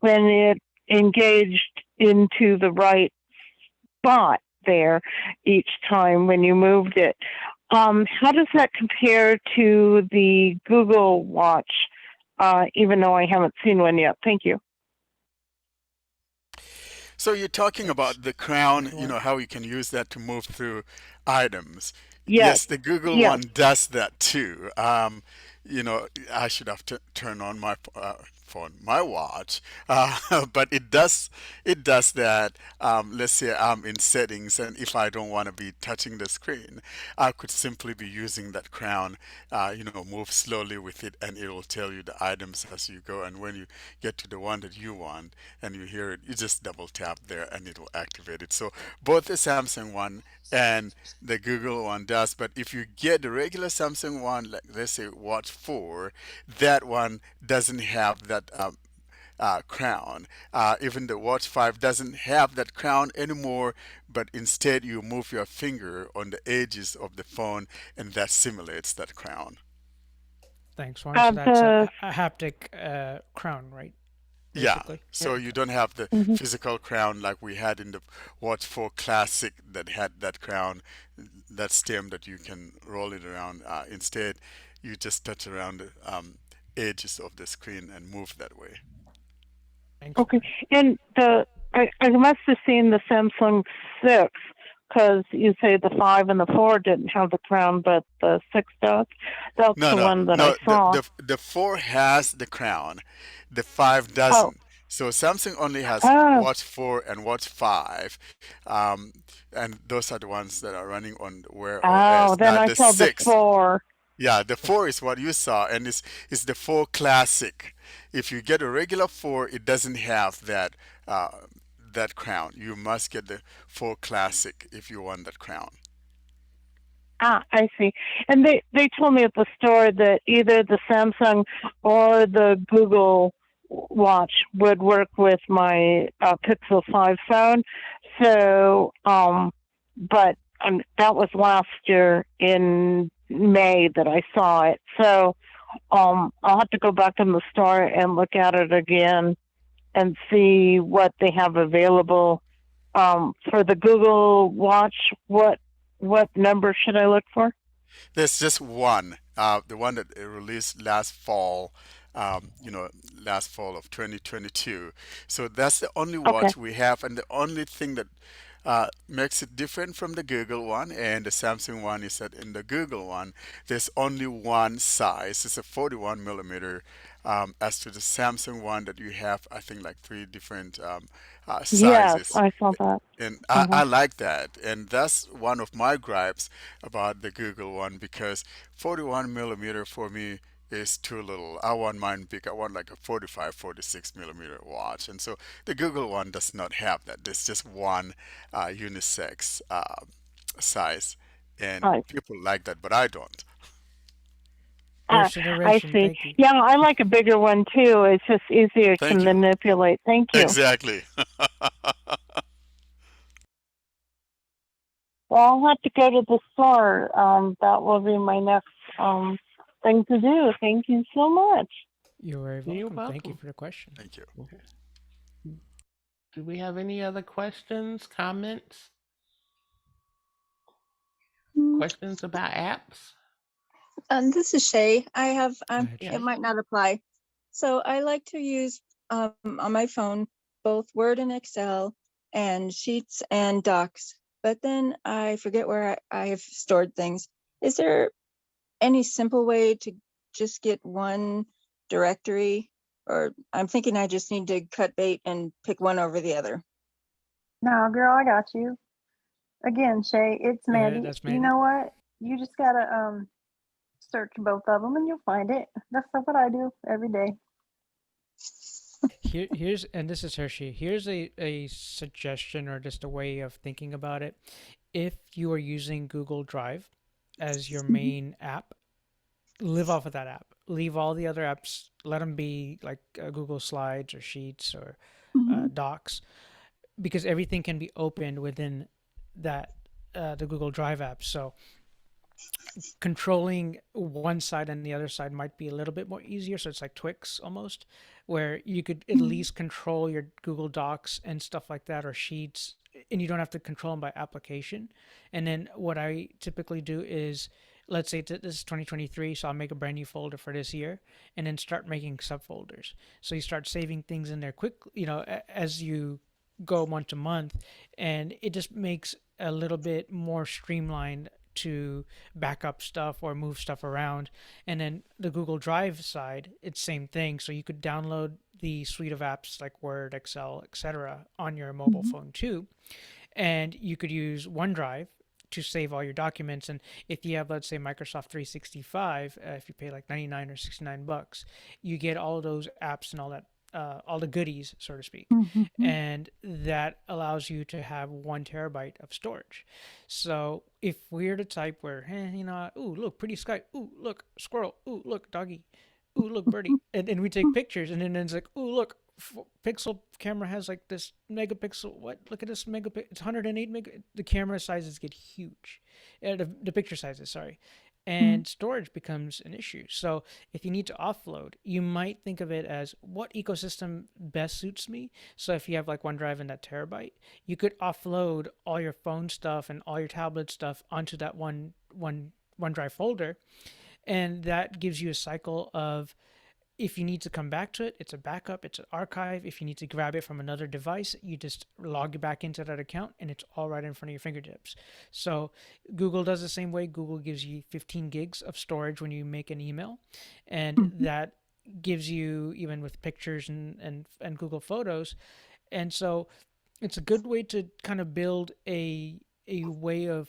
when it engaged into the right spot there each time when you moved it. How does that compare to the Google Watch, even though I haven't seen one yet? Thank you. So you're talking about the crown, you know, how you can use that to move through items. Yes. Yes, the Google Yes. one does that too. You know, I should have turned on my phone, my watch, but it does that. Let's say I'm in settings, and if I don't want to be touching the screen, I could simply be using that crown. Move slowly with it, and it will tell you the items as you go. And when you get to the one that you want, and you hear it, you just double tap there, and it will activate it. So both the Samsung one and the Google one does. But if you get the regular Samsung one, like let's say Watch 4, that one doesn't have that crown. Even the Watch 5 doesn't have that crown anymore, but instead you move your finger on the edges of the phone and that simulates that crown. Thanks, Warren. So that's The a haptic crown, right? Yeah, Basically. so you don't have the mhm. physical crown like we had in the Watch 4 Classic that had that crown, that stem that you can roll it around. Instead, you just touch around the edges of the screen and move that way. Thanks, Okay, Warren. and I must have seen the Samsung 6 because you say the 5 and the 4 didn't have the crown, but the 6 does. That's No, the no, one that I no. The, saw. the the 4 has the crown, the 5 Oh, doesn't. So Samsung only has oh, Watch 4 and Watch 5, um, and those are the ones that are running on Wear oh, OS. then Now I the saw the 6. 4. Yeah, the 4 is what you saw, and it's the 4 Classic. If you get a regular 4, it doesn't have uh, that crown. You must get the 4 Classic if you want that crown. Ah, I see. And they told me at the store that either the Samsung or the Google Watch would work with my Pixel 5 phone. So, but that was last year in May that I saw it. So, I'll have to go back in the store and look at it again and see what they have available. For the Google Watch, what number should I look for? There's just one, the one that it released last fall, last fall of 2022. So that's the only Okay. watch we have, and the only thing that makes it different from the Google one and the Samsung one is that in the Google one, there's only one size. It's a 41 millimeter. As to the Samsung one that you have, I think like three different Yes, sizes. I saw that. And Uh-huh. I like that. And that's one of my gripes about the Google one because 41 millimeter for me is too little. I want mine big. I want like a 45, 46 millimeter watch. And so the Google one does not have that. There's just one unisex size. And I people like that, but I don't. uh, First I generation. see. Thank you. Yeah, I like a bigger one too. It's just easier to Thank you. manipulate. Thank you. Exactly. Well, I'll have to go to the store. That will be my next thing to do. Thank you so much. You're very welcome. You're Thank you welcome. for the question. Thank you. Okay. Do we have any other questions, comments, Mm, questions about apps? this is Shay. I have Go ahead, Yeah. it Shay. might not apply. So I like to use on my phone both Word and Excel and Sheets and Docs. But then I forget where I have stored things. Is there any simple way to just get one directory? Or I'm thinking I just need to cut bait and pick one over the other. No, girl, I got you. Again, Shay, it's Go ahead. Mandy. That's You Mandy. know what? You just gotta search both of them and you'll find it. That's what I do every day. Here's and this is Hershey. Here's a suggestion or just a way of thinking about it. If you are using Google Drive as your Mhm. main app, live off of that app. Leave all the other apps. Let them be like Google Slides or Sheets or Mhm. Docs, because everything can be opened within that the Google Drive app. So controlling one side and the other side might be a little bit more easier. So it's like Twix almost, where you could at Mhm. least control your Google Docs and stuff like that, or Sheets, and you don't have to control them by application. And then what I typically do is, let's say this is 2023, so I'll make a brand new folder for this year, and then start making subfolders. So you start saving things in there quick, as you go month to month, and it just makes a little bit more streamlined to back up stuff or move stuff around. And then the Google Drive side, it's same thing. So you could download the suite of apps like Word, Excel, etc. on your mobile Mm-hmm. phone too. And you could use OneDrive to save all your documents. And if you have, let's say, Microsoft 365, if you pay like 99 or 69 bucks, you get all those apps and all the goodies, so to speak. Mm-hmm. And that allows you to have 1 terabyte of storage. So if we're the type where, ooh, look, pretty sky, ooh, look, squirrel, ooh, look, doggy, ooh, look, birdie, and we take pictures, and then it's like, ooh, look, pixel camera has like this megapixel. What? Look at this megapixel. It's 108 mega. The camera sizes get huge. The picture sizes, sorry. And storage becomes an issue. So if you need to offload, you might think of it as what ecosystem best suits me. So if you have like OneDrive and that terabyte, you could offload all your phone stuff and all your tablet stuff onto that one OneDrive folder, and that gives you a cycle of if you need to come back to it, it's a backup, it's an archive. If you need to grab it from another device, you just log back into that account and it's all right in front of your fingertips. So Google does the same way. Google gives you 15 gigs of storage when you make an email, and that gives you even with pictures and Google Photos. And so it's a good way to kind of build a way of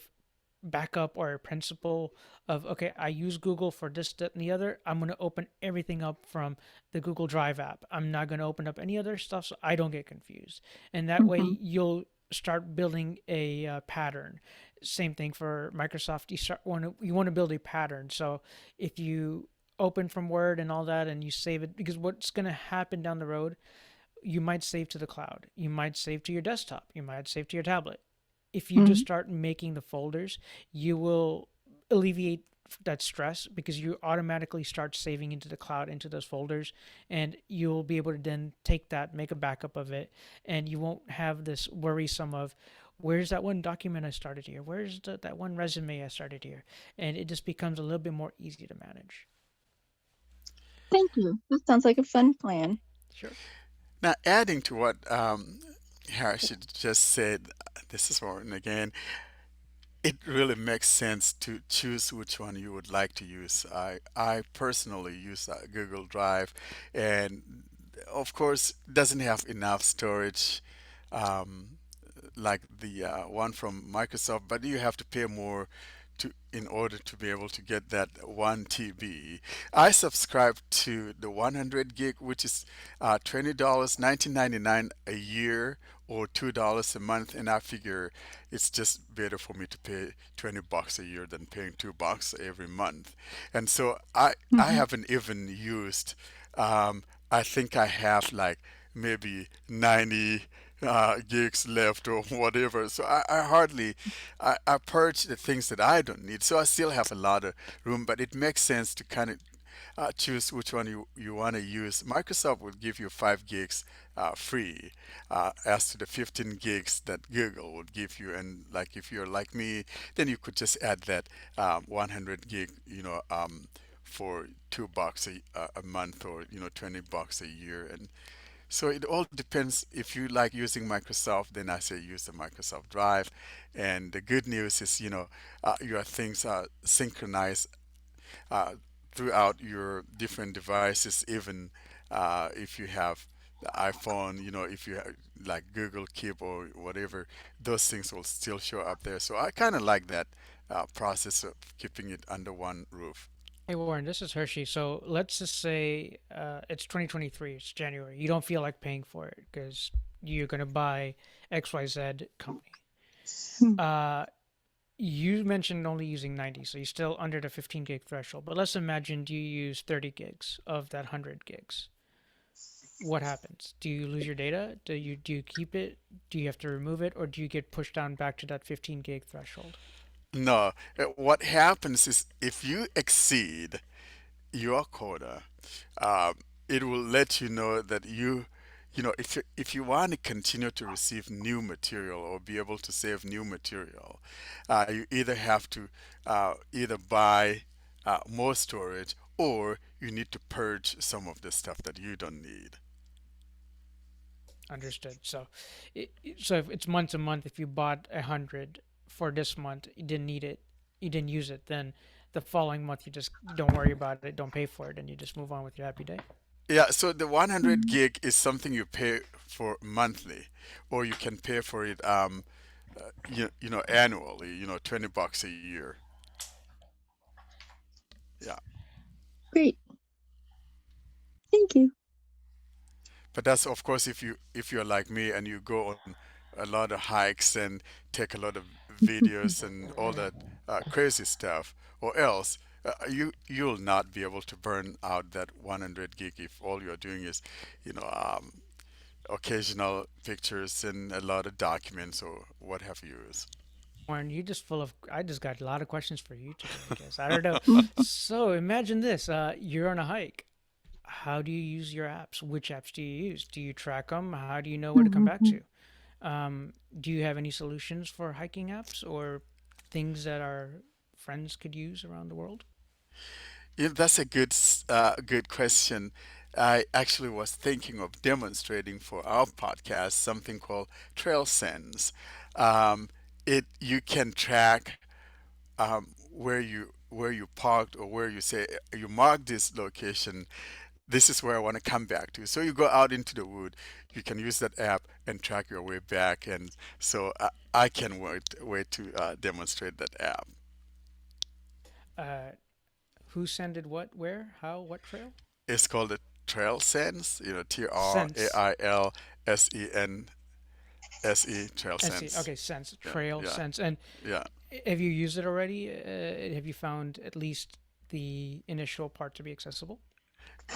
backup or a principle of okay, I use Google for this, that, and the other. I'm going to open everything up from the Google Drive app. I'm not going to open up any other stuff so I don't get confused. And that way you'll start building a pattern. Same thing for Microsoft. You want to build a pattern. So if you open from Word and all that and you save it, because what's going to happen down the road, you might save to the cloud. You might save to your desktop. You might save to your tablet. If you just start making the folders, you will alleviate that stress because you automatically start saving into the cloud into those folders, and you'll be able to then take that, make a backup of it, and you won't have this worrisome of where's that one document I started here, where's that one resume I started here, and it just becomes a little bit more easy to manage. Thank you. That sounds like a fun plan. Sure. Now, adding to what Harshid just said, this is Warren again. It really makes sense to choose which one you would like to use. I personally use Google Drive, and of course, doesn't have enough storage um, like the one from Microsoft, but you have to pay more in order to be able to get that 1 TB. I subscribe to the 100 gig, which is $20, 19.99 a year or $2 a month, and I figure it's just better for me to pay 20 bucks a year than paying $2 every month. And so I haven't even used I think I have like maybe 90 gigs left or whatever. So I hardly, I purge the things that I don't need. So I still have a lot of room, but it makes sense to kind of choose which one you want to use. Microsoft will give you 5 gigs free as to the 15 gigs that Google would give you. And like if you're like me, then you could just add that 100 gig, for $2 a month or 20 bucks a year. And so it all depends. If you like using Microsoft, then I say use the Microsoft Drive. And the good news is, your things are synchronized uh, throughout your different devices, even if you have the iPhone, if you have, like Google Keep or whatever, those things will still show up there. So I kind of like that process of keeping it under one roof. Hey Warren, this is Hershey. So let's just say it's 2023, it's January. You don't feel like paying for it because you're going to buy XYZ company. Uh, you mentioned only using 90, so you're still under the 15 gig threshold. But let's imagine you use 30 gigs of that 100 gigs. What happens? Do you lose your data? Do you keep it? Do you have to remove it, or do you get pushed down back to that 15 gig threshold? No, what happens is if you exceed your quota, um, it will let you know that if you want to continue to receive new material or be able to save new material, you either have to either buy more storage or you need to purge some of the stuff that you don't need. Understood. So if it's month to month, if you bought 100 for this month, you didn't need it. you didn't use it, then the following month you don't worry about it, don't pay for it, and you just move on with your happy day. Yeah, so the 100 gig is something you pay for monthly, or you can pay for it, annually, $20 a year. Yeah. Great. Thank you. But that's of course if you're like me and you go on a lot of hikes and take a lot of videos and all that crazy stuff, or else you'll not be able to burn out that 100 gig if all you're doing is, you know, occasional pictures and a lot of documents or what have you. Warren, you just full of. I just got a lot of questions for you today. I guess I don't know. So imagine this: you're on a hike. How do you use your apps? Which apps do you use? Do you track them? How do you know where to come back to? Do you have any solutions for hiking apps or things that our friends could use around the world? Yeah, that's a good question. I actually was thinking of demonstrating for our podcast something called Trail Sense. It You can track where you parked, or where you say you mark this location. This is where I want to come back to. So you go out into the wood. You can use that app and track your way back. And so I can wait to demonstrate that app. Uh, who sended what, where, how, what trail? It's called the Trail Sense. Sense. TrailSense, Trail SE. Sense. Okay, sense. Yeah, Trail yeah, sense. And yeah. have you used it already? Have you found at least the initial part to be accessible?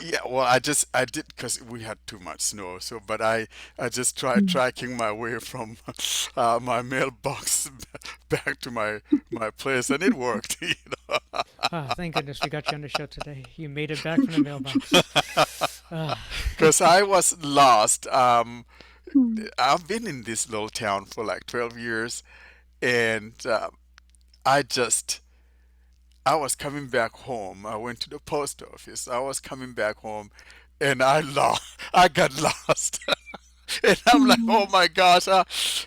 Yeah, well, I did because we had too much snow. So, but I just tried tracking my way from my mailbox back to my place, and it worked. Ah, thank goodness we got you on the show today. You made it back from the mailbox. Because I was lost. I've been in this little town for like 12 years, and I just I was coming back home. I went to the post office. I was coming back home, and I got lost. And I'm like, oh my gosh!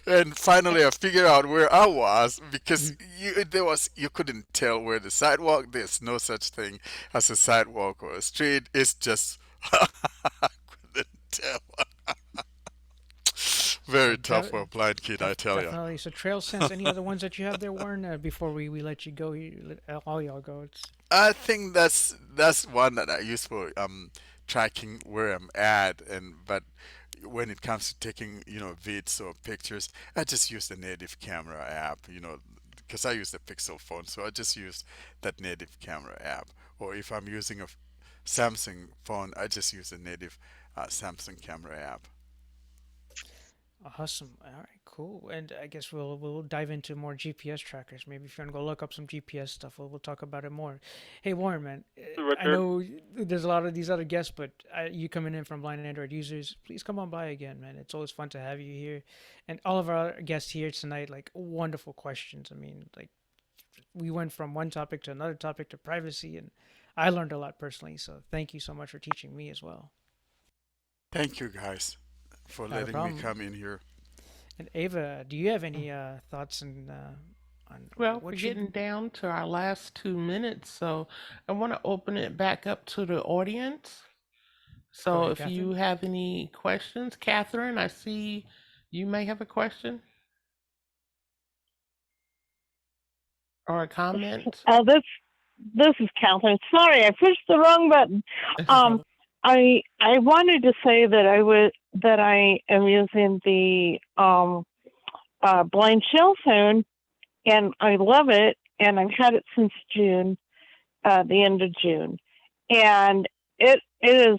And finally, I figured out where I was, because you couldn't tell where the sidewalk. There's no such thing as a sidewalk or a street. It's just I couldn't tell. So Very tough for a blind kid, I tell you. definitely. So Trail Sense. Any other ones that you have there, Warren? Before we let you go, all y'all go. It's I think that's one that I use for tracking where I'm at, but when it comes to taking vids or pictures, I just use the native camera app, because I use the Pixel phone, so I just use that native camera app. Or if I'm using a Samsung phone, I just use the native Samsung camera app. awesome. All right, cool. And I guess we'll dive into more GPS trackers. Maybe if you want to go look up some GPS stuff, we'll talk about it more. Hey, Warren, man, I Richard. know there's a lot of these other guests, but you coming in from blind Android users, please come on by again, man. It's always fun to have you here, and all of our guests here tonight, like wonderful questions. I mean, like we went from one topic to another topic to privacy, and I learned a lot personally. So thank you so much for teaching me as well. Thank you guys for Not a letting me problem. come in here. And Ava, do you have any thoughts on Well, we're what should? getting down to our last 2 minutes, so I want to open it back up to the audience. Go So ahead, if you Catherine. have any questions, Catherine, I see you may have a question or a comment. This is Catherine. Sorry, I pushed the wrong button. Um, I wanted to say that I am using the blind shell phone, and I love it, and I've had it since June, the end of June, and it is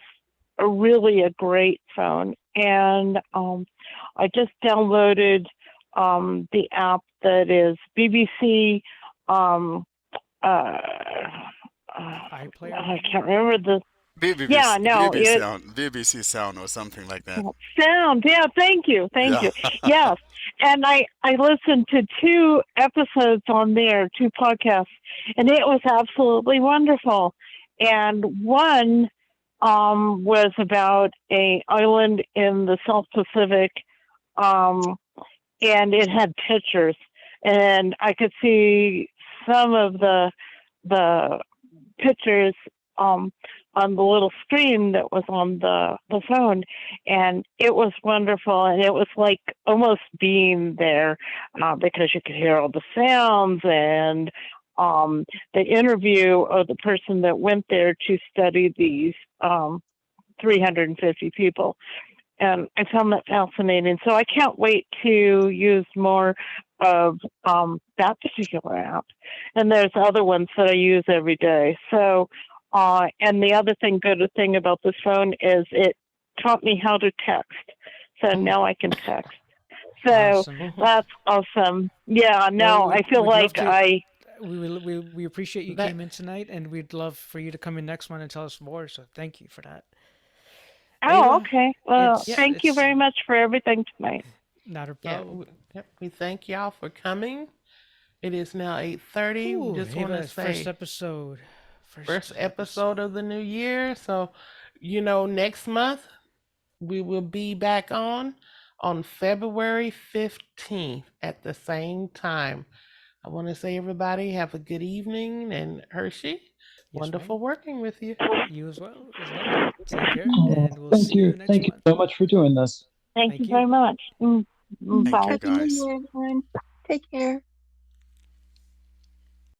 really a great phone. And I just downloaded the app that is BBC. Uh, iPlayer. I can't remember the. BBC, Yeah, no, it BBC Sound or something like that. sound. Yeah, thank you. Yeah. Yes, and I listened to 2 episodes on there, 2 podcasts, and it was absolutely wonderful. And one was about a island in the South Pacific, um, and it had pictures, and I could see some of the pictures on the little screen that was on the phone, and it was wonderful, and it was like almost being there because you could hear all the sounds, and the interview of the person that went there to study these 350 people. And I found that fascinating. So I can't wait to use more of that particular app. And there's other ones that I use every day. So, and the other good thing about this phone is it taught me how to text. So now I can text. So Awesome. that's awesome. Yeah, no, Well, I feel we'd love like to, we appreciate you came in tonight, and we'd love for you to come in next one and tell us more. So thank you for that. Oh, Ava, okay. Well, it's thank you very much for everything tonight. not a Yeah, problem. we thank y'all for coming. It is now 8:30. We Ooh, just want to Ava, say first episode. first episode of the new year. So, next month we will be back on February 15th at the same time. I want to say everybody have a good evening, and Hershey, wonderful working with you. You as well. It was lovely. Take care, and we'll Thank see you you. next Thank you month. so much for doing this. Thank you very much. Thank Bye. you, guys. Everyone. Take care.